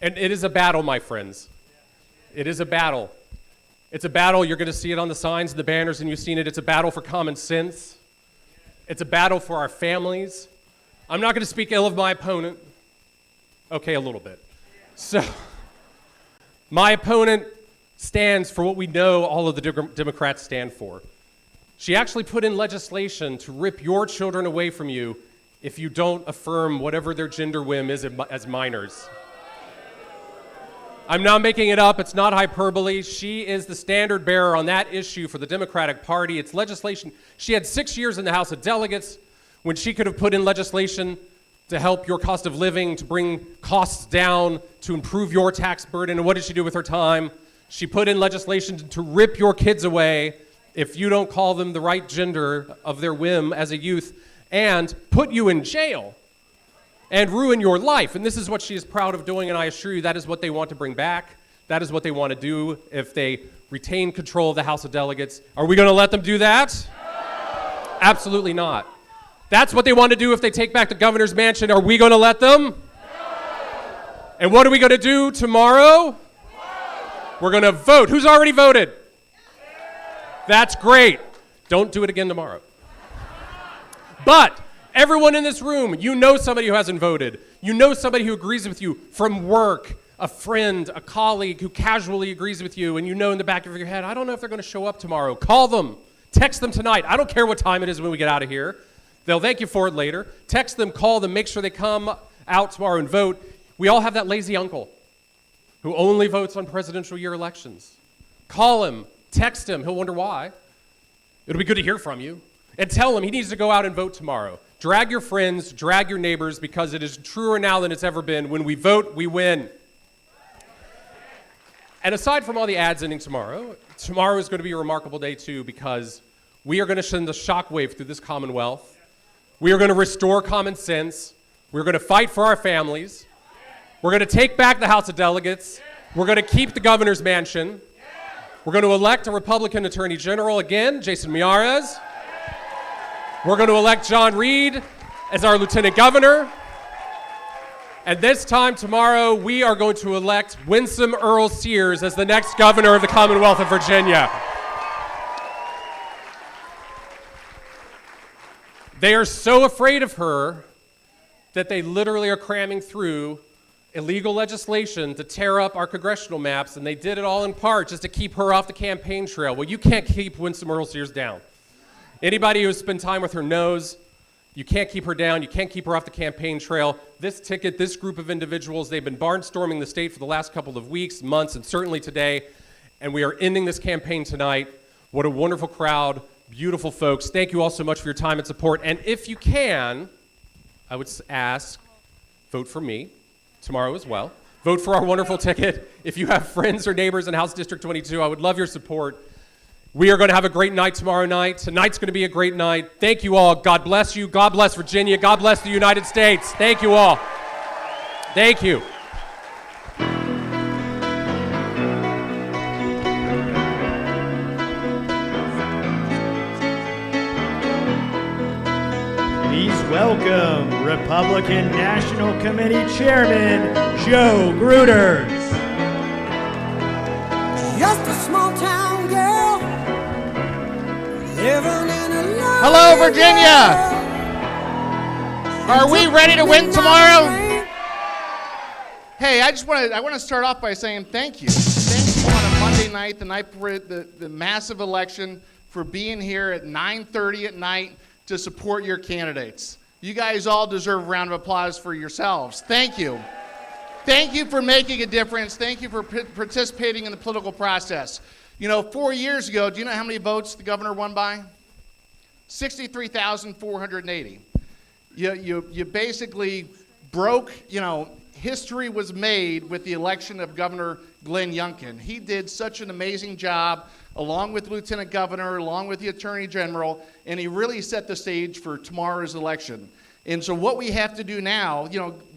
S6: And it is a battle, my friends. It is a battle. It's a battle, you're going to see it on the signs and the banners, and you've seen it. It's a battle for common sense. It's a battle for our families. I'm not going to speak ill of my opponent. Okay, a little bit. So, my opponent stands for what we know all of the Democrats stand for. She actually put in legislation to rip your children away from you if you don't affirm whatever their gender whim is as minors. I'm not making it up. It's not hyperbole. She is the standard bearer on that issue for the Democratic Party. It's legislation. She had 6 years in the House of Delegates when she could have put in legislation to help your cost of living, to bring costs down, to improve your tax burden. And what did she do with her time? She put in legislation to rip your kids away if you don't call them the right gender of their whim as a youth, and put you in jail and ruin your life. And this is what she is proud of doing, and I assure you that is what they want to bring back. That is what they want to do if they retain control of the House of Delegates. Are we going to let them do that? No. Absolutely not. That's what they want to do if they take back the governor's mansion. Are we going to let them? No. And what are we going to do tomorrow? No. We're going to vote. Who's already voted? That's great. Don't do it again tomorrow. But everyone in this room, you know somebody who hasn't voted. You know somebody who agrees with you from work, a friend, a colleague who casually agrees with you, and you know in the back of your head, I don't know if they're going to show up tomorrow. Call them. Text them tonight. I don't care what time it is when we get out of here. They'll thank you for it later. Text them, call them, make sure they come out tomorrow and vote. We all have that lazy uncle who only votes on presidential year elections. Call him. Text him. He'll wonder why. It'll be good to hear from you. And tell him he needs to go out and vote tomorrow. Drag your friends, drag your neighbors, because it is truer now than it's ever been. When we vote, we win. And aside from all the ads ending tomorrow, tomorrow is going to be a remarkable day too, because we are going to send a shockwave through this Commonwealth. We are going to restore common sense. We're going to fight for our families. We're going to take back the House of Delegates. We're going to keep the governor's mansion. We're going to elect a Republican Attorney General again, Jason Miyares. We're going to elect John Reed as our Lieutenant Governor. And this time tomorrow, we are going to elect Winsome Earle-Sears as the next governor of the Commonwealth of Virginia. They are so afraid of her that they literally are cramming through illegal legislation to tear up our congressional maps, and they did it all in part just to keep her off the campaign trail. Well, you can't keep Winsome Earle-Sears down. Anybody who's spent time with her knows you can't keep her down. You can't keep her off the campaign trail. This ticket, this group of individuals, they've been barnstorming the state for the last couple of weeks, months, and certainly today, and we are ending this campaign tonight. What a wonderful crowd, beautiful folks. Thank you all so much for your time and support, and if you can, I would ask, vote for me tomorrow as well. Vote for our wonderful ticket. If you have friends or neighbors in House District 22, I would love your support. We are going to have a great night tomorrow night. Tonight's going to be a great night. Thank you all. God bless you. God bless Virginia. God bless the United States. Thank you all. Thank you.
S7: Please welcome Republican National Committee Chairman Joe Gruters.
S8: Just a small town girl living in a
S2: Hello, Virginia! Are we ready to win tomorrow? Hey, I want to start off by saying thank you. Thank you on a Monday night, the night before the massive election, for being here at 9:30 at night to support your candidates. You guys all deserve a round of applause for yourselves. Thank you. Thank you for making a difference. Thank you for participating in the political process. You know, 4 years ago, do you know how many votes the governor won by? 63,480. You basically broke, history was made with the election of Governor Glenn Youngkin. He did such an amazing job, along with the Lieutenant Governor, along with the Attorney General, and he really set the stage for tomorrow's election. And so what we have to do now,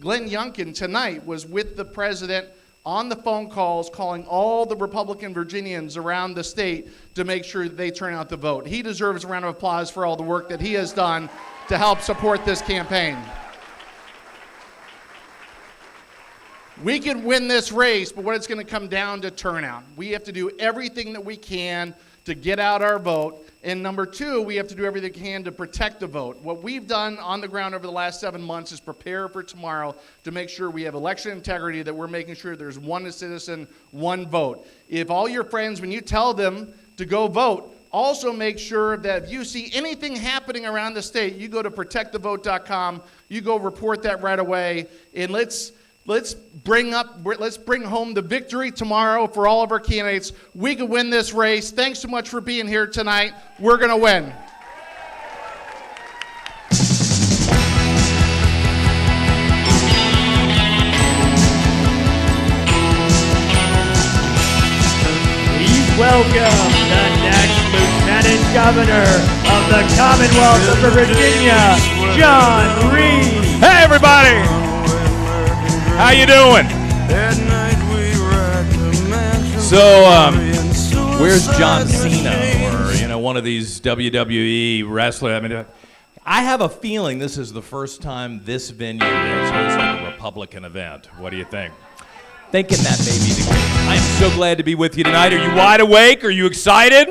S2: Glenn Youngkin tonight was with the president on the phone calls, calling all the Republican Virginians around the state to make sure that they turn out the vote. He deserves a round of applause for all the work that he has done to help support this campaign. We can win this race, but what it's going to come down to turnout. We have to do everything that we can to get out our vote. And number two, we have to do everything we can to protect the vote. What we've done on the ground over the last 7 months is prepare for tomorrow to make sure we have election integrity, that we're making sure there's one citizen, one vote. If all your friends, when you tell them to go vote, also make sure that if you see anything happening around the state, you go to protectthevote.com, you go report that right away, and let's bring home the victory tomorrow for all of our candidates. We can win this race. Thanks so much for being here tonight. We're going to win.
S7: Please welcome the next Lieutenant Governor of the Commonwealth of Virginia, John Reed.
S9: Hey, everybody! How you doing? So, where's John Cena or one of these WWE wrestlers? I mean, I have a feeling this is the first time this venue has hosted a Republican event. What do you think? Thinking that may be the case. I am so glad to be with you tonight. Are you wide awake? Are you excited?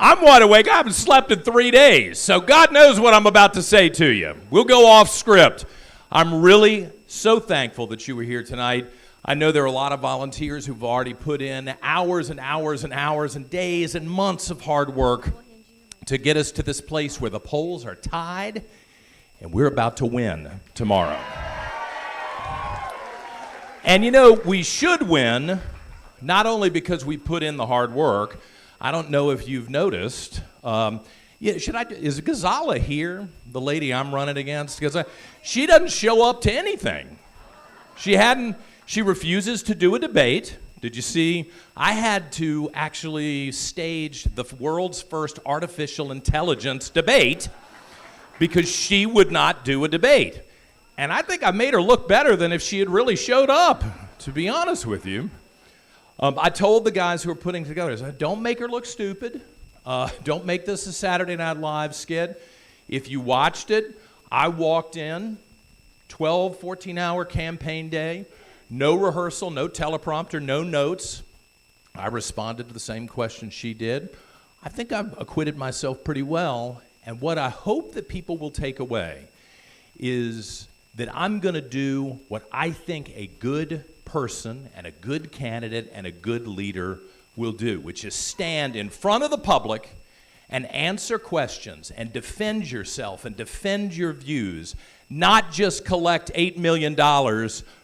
S9: I'm wide awake. I haven't slept in 3 days, so God knows what I'm about to say to you. We'll go off script. I'm really so thankful that you were here tonight. I know there are a lot of volunteers who've already put in hours and hours and hours and days and months of hard work to get us to this place where the polls are tied and we're about to win tomorrow. And we should win not only because we put in the hard work. I don't know if you've noticed. Is Ghazala here, the lady I'm running against? Because she doesn't show up to anything. She refuses to do a debate. Did you see? I had to actually stage the world's first artificial intelligence debate because she would not do a debate. And I think I made her look better than if she had really showed up, to be honest with you. I told the guys who were putting together, I said, don't make her look stupid. Don't make this a Saturday Night Live skit. If you watched it, I walked in, 12, 14-hour campaign day, no rehearsal, no teleprompter, no notes. I responded to the same question she did. I think I've acquitted myself pretty well. And what I hope that people will take away is that I'm going to do what I think a good person and a good candidate and a good leader will do, which is stand in front of the public and answer questions and defend yourself and defend your views, not just collect $8 million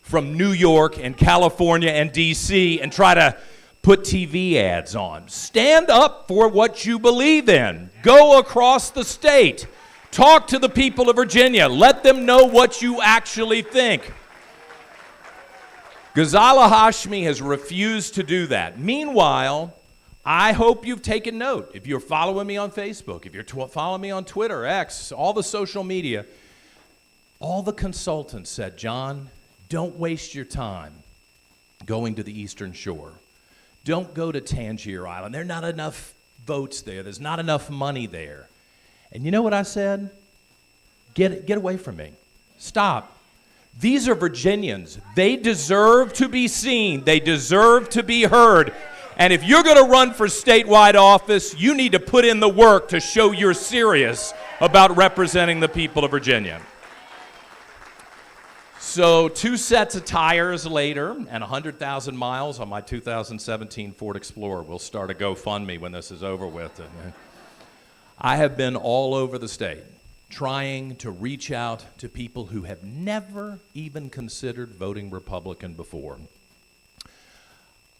S9: from New York and California and D.C. and try to put TV ads on. Stand up for what you believe in. Go across the state. Talk to the people of Virginia. Let them know what you actually think. Ghazala Hashmi has refused to do that. Meanwhile, I hope you've taken note. If you're following me on Facebook, if you're following me on Twitter, X, all the social media, all the consultants said, John, don't waste your time going to the Eastern Shore. Don't go to Tangier Island. There are not enough votes there. There's not enough money there. And you know what I said? Get away from me. Stop. These are Virginians. They deserve to be seen. They deserve to be heard. And if you're going to run for statewide office, you need to put in the work to show you're serious about representing the people of Virginia. So 2 sets of tires later and 100,000 miles on my 2017 Ford Explorer. We'll start a GoFundMe when this is over with. I have been all over the state trying to reach out to people who have never even considered voting Republican before.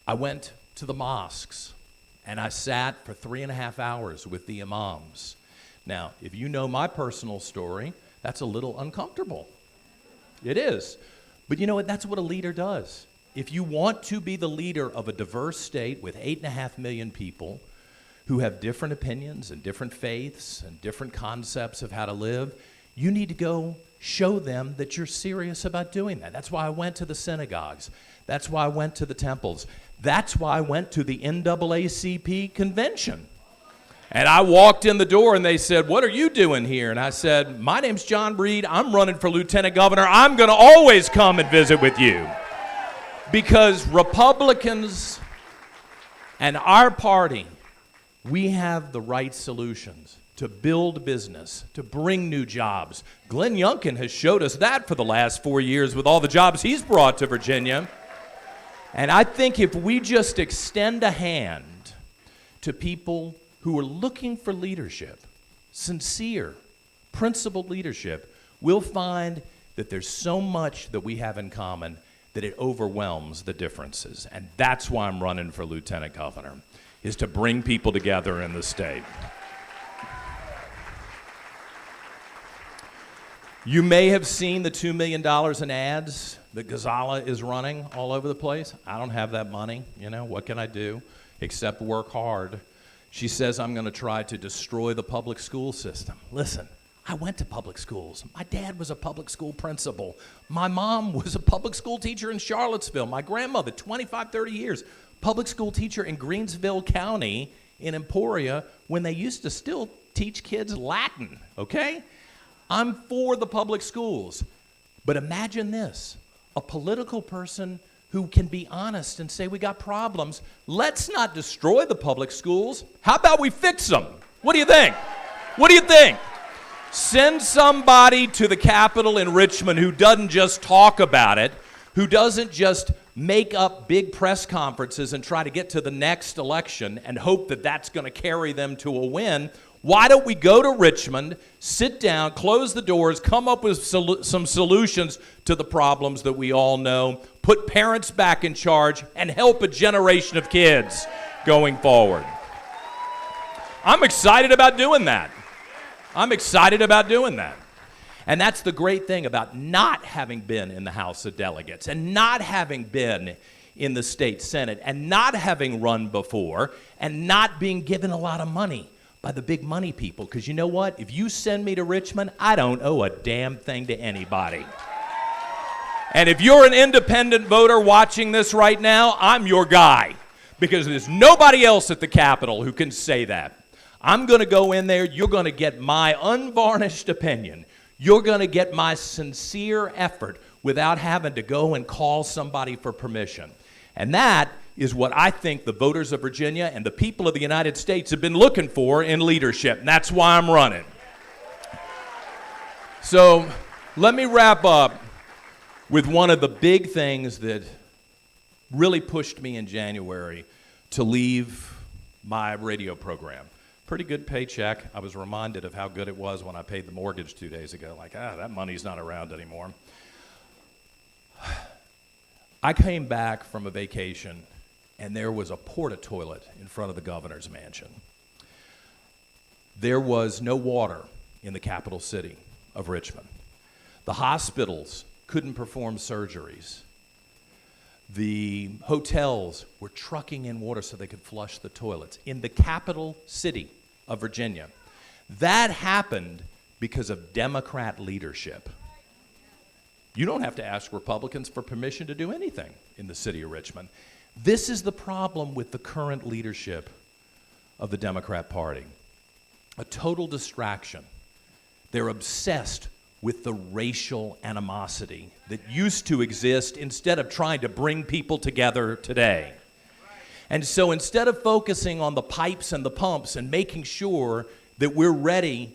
S9: I went to the mosques and I sat for 3.5 hours with the imams. Now, if you know my personal story, that's a little uncomfortable. It is. But you know what? That's what a leader does. If you want to be the leader of a diverse state with 8.5 million people who have different opinions and different faiths and different concepts of how to live, you need to go show them that you're serious about doing that. That's why I went to the synagogues. That's why I went to the temples. That's why I went to the NAACP convention. And I walked in the door and they said, what are you doing here? And I said, my name's John Reed. I'm running for lieutenant governor. I'm going to always come and visit with you. Because Republicans and our party, we have the right solutions to build business, to bring new jobs. Glenn Youngkin has showed us that for the last 4 years with all the jobs he's brought to Virginia. And I think if we just extend a hand to people who are looking for leadership, sincere, principled leadership, we'll find that there's so much that we have in common that it overwhelms the differences. And that's why I'm running for lieutenant governor, is to bring people together in the state. You may have seen the $2 million in ads that Ghazala is running all over the place. I don't have that money. What can I do except work hard? She says I'm going to try to destroy the public school system. Listen, I went to public schools. My dad was a public school principal. My mom was a public school teacher in Charlottesville. My grandmother, 25, 30 years, public school teacher in Greensville County in Emporia when they used to still teach kids Latin, okay? I'm for the public schools. But imagine this, a political person who can be honest and say we got problems. Let's not destroy the public schools. How about we fix them? What do you think? What do you think? Send somebody to the Capitol in Richmond who doesn't just talk about it, who doesn't just make up big press conferences and try to get to the next election and hope that that's going to carry them to a win. Why don't we go to Richmond, sit down, close the doors, come up with some solutions to the problems that we all know, put parents back in charge, and help a generation of kids going forward. I'm excited about doing that. I'm excited about doing that. And that's the great thing about not having been in the House of Delegates and not having been in the state Senate and not having run before and not being given a lot of money by the big money people. Because you know what? If you send me to Richmond, I don't owe a damn thing to anybody. And if you're an independent voter watching this right now, I'm your guy. Because there's nobody else at the Capitol who can say that. I'm going to go in there. You're going to get my unvarnished opinion. You're going to get my sincere effort without having to go and call somebody for permission. And that is what I think the voters of Virginia and the people of the United States have been looking for in leadership, and that's why I'm running. So let me wrap up with one of the big things that really pushed me in January to leave my radio program. Pretty good paycheck. I was reminded of how good it was when I paid the mortgage 2 days ago. Like, that money's not around anymore. I came back from a vacation, and there was a porta-toilet in front of the governor's mansion. There was no water in the capital city of Richmond. The hospitals couldn't perform surgeries. The hotels were trucking in water so they could flush the toilets in the capital city of Virginia. That happened because of Democrat leadership. You don't have to ask Republicans for permission to do anything in the city of Richmond. This is the problem with the current leadership of the Democrat Party. A total distraction. They're obsessed with the racial animosity that used to exist instead of trying to bring people together today. And so instead of focusing on the pipes and the pumps and making sure that we're ready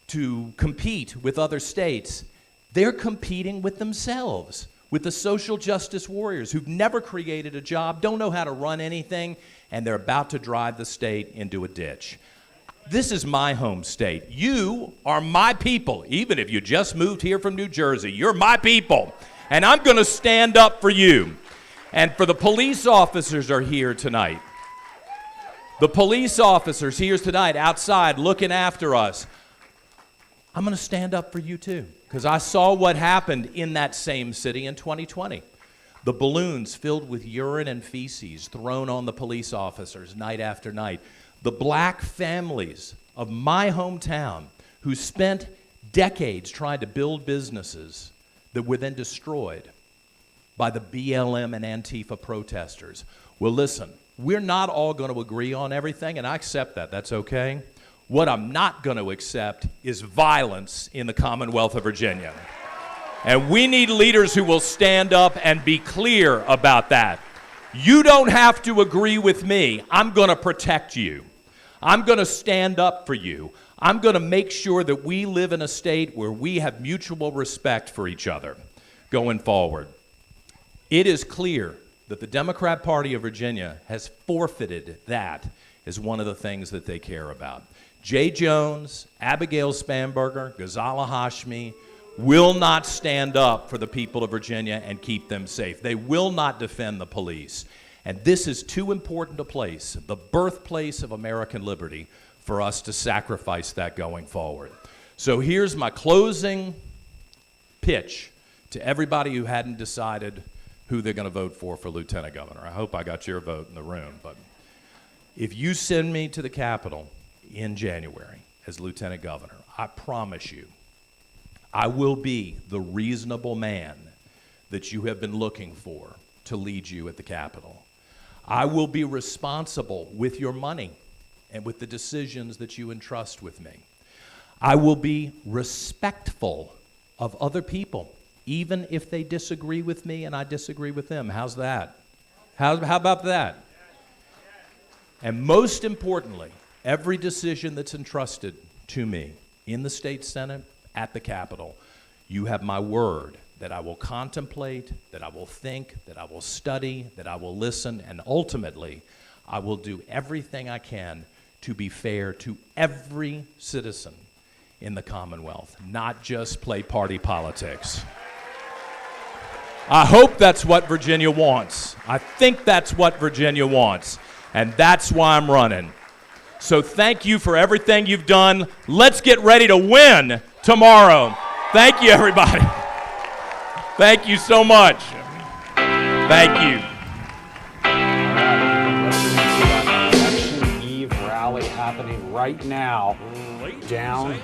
S9: to compete with other states, they're competing with themselves, with the social justice warriors who've never created a job, don't know how to run anything, and they're about to drive the state into a ditch. This is my home state. You are my people. Even if you just moved here from New Jersey, you're my people. And I'm going to stand up for you. And for the police officers are here tonight. The police officers here tonight outside looking after us. I'm going to stand up for you too, because I saw what happened in that same city in 2020. The balloons filled with urine and feces thrown on the police officers night after night. The black families of my hometown who spent decades trying to build businesses that were then destroyed by the BLM and Antifa protesters. Well, listen, we're not all going to agree on everything, and I accept that. That's okay. What I'm not going to accept is violence in the Commonwealth of Virginia. And we need leaders who will stand up and be clear about that. You don't have to agree with me. I'm going to protect you. I'm going to stand up for you. I'm going to make sure that we live in a state where we have mutual respect for each other going forward. It is clear that the Democrat Party of Virginia has forfeited that as one of the things that they care about. Jay Jones, Abigail Spanberger, Ghazala Hashmi will not stand up for the people of Virginia and keep them safe. They will not defend the police. And this is too important a place, the birthplace of American liberty, for us to sacrifice that going forward. So here's my closing pitch to everybody who hadn't decided who they're going to vote for Lieutenant Governor. I hope I got your vote in the room. But if you send me to the Capitol in January as Lieutenant Governor, I promise you, I will be the reasonable man that you have been looking for to lead you at the Capitol. I will be responsible with your money and with the decisions that you entrust with me. I will be respectful of other people, even if they disagree with me and I disagree with them. How's that? How about that? And most importantly, every decision that's entrusted to me in the state Senate, at the Capitol, you have my word that I will contemplate, that I will think, that I will study, that I will listen, and ultimately, I will do everything I can to be fair to every citizen in the Commonwealth, not just play party politics. I hope that's what Virginia wants. I think that's what Virginia wants, and that's why I'm running. So thank you for everything you've done. Let's get ready to win tomorrow. Thank you, everybody. Thank you so much. Thank you.
S1: Election Eve rally happening right now down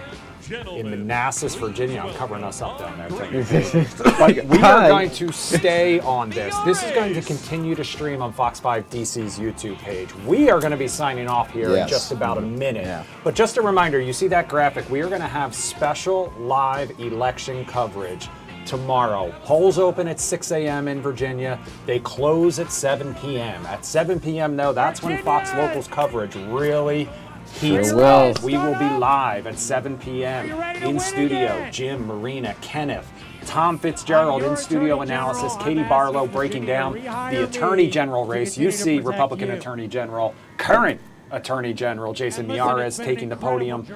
S1: in Manassas, Virginia. I'm covering us up down there. But we are going to stay on this. This is going to continue to stream on Fox 5 DC's YouTube page. We are going to be signing off here in just about a minute. Yeah. But just a reminder, you see that graphic, we are going to have special live election coverage tomorrow. Polls open at 6 a.m. in Virginia. They close at 7 p.m. At 7 p.m., though, that's when Fox Local's coverage really heats
S2: Well.
S1: up. We will be live at 7 p.m. in studio. Jim, Marina, Kenneth, Tom Fitzgerald in studio analysis, Katie Barlow breaking down the Attorney General race. You see Republican Attorney General, current Attorney General Jason Miyares taking the podium.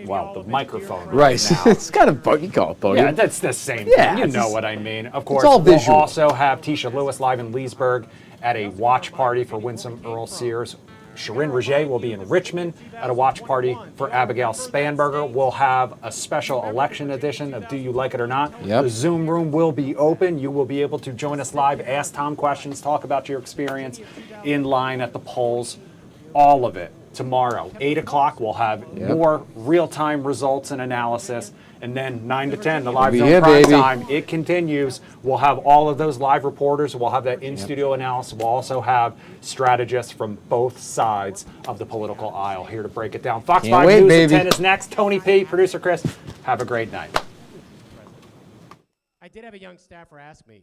S1: Well, the microphone
S2: Right.
S1: now.
S2: It's kind of you call it podium.
S1: Yeah, that's the same
S2: Yeah,
S1: thing. You
S2: it's
S1: know
S2: just-
S1: what I mean. Of course,
S2: all
S1: we'll
S2: visual.
S1: also have Tisha Lewis live in Leesburg at a watch party for Winsome Earle-Sears. Sharon Raget will be in Richmond at a watch party for Abigail Spanberger. We'll have a special election edition of Do You Like It or Not?
S2: Yep.
S1: The Zoom room will be open. You will be able to join us live, ask Tom questions, talk about your experience in line at the polls. All of it tomorrow. 8 o'clock, we'll have more real-time results and analysis. And then 9 to 10, the live
S2: be
S1: zone
S2: here,
S1: prime
S2: baby.
S1: time. It continues. We'll have all of those live reporters. We'll have that in-studio analysis. We'll also have strategists from both sides of the political aisle here to break it down. Fox
S2: Can't
S1: 5
S2: wait,
S1: News
S2: baby.
S1: at 10 is next. Tony P., producer Chris. Have a great night.
S7: I did have a young staffer ask me.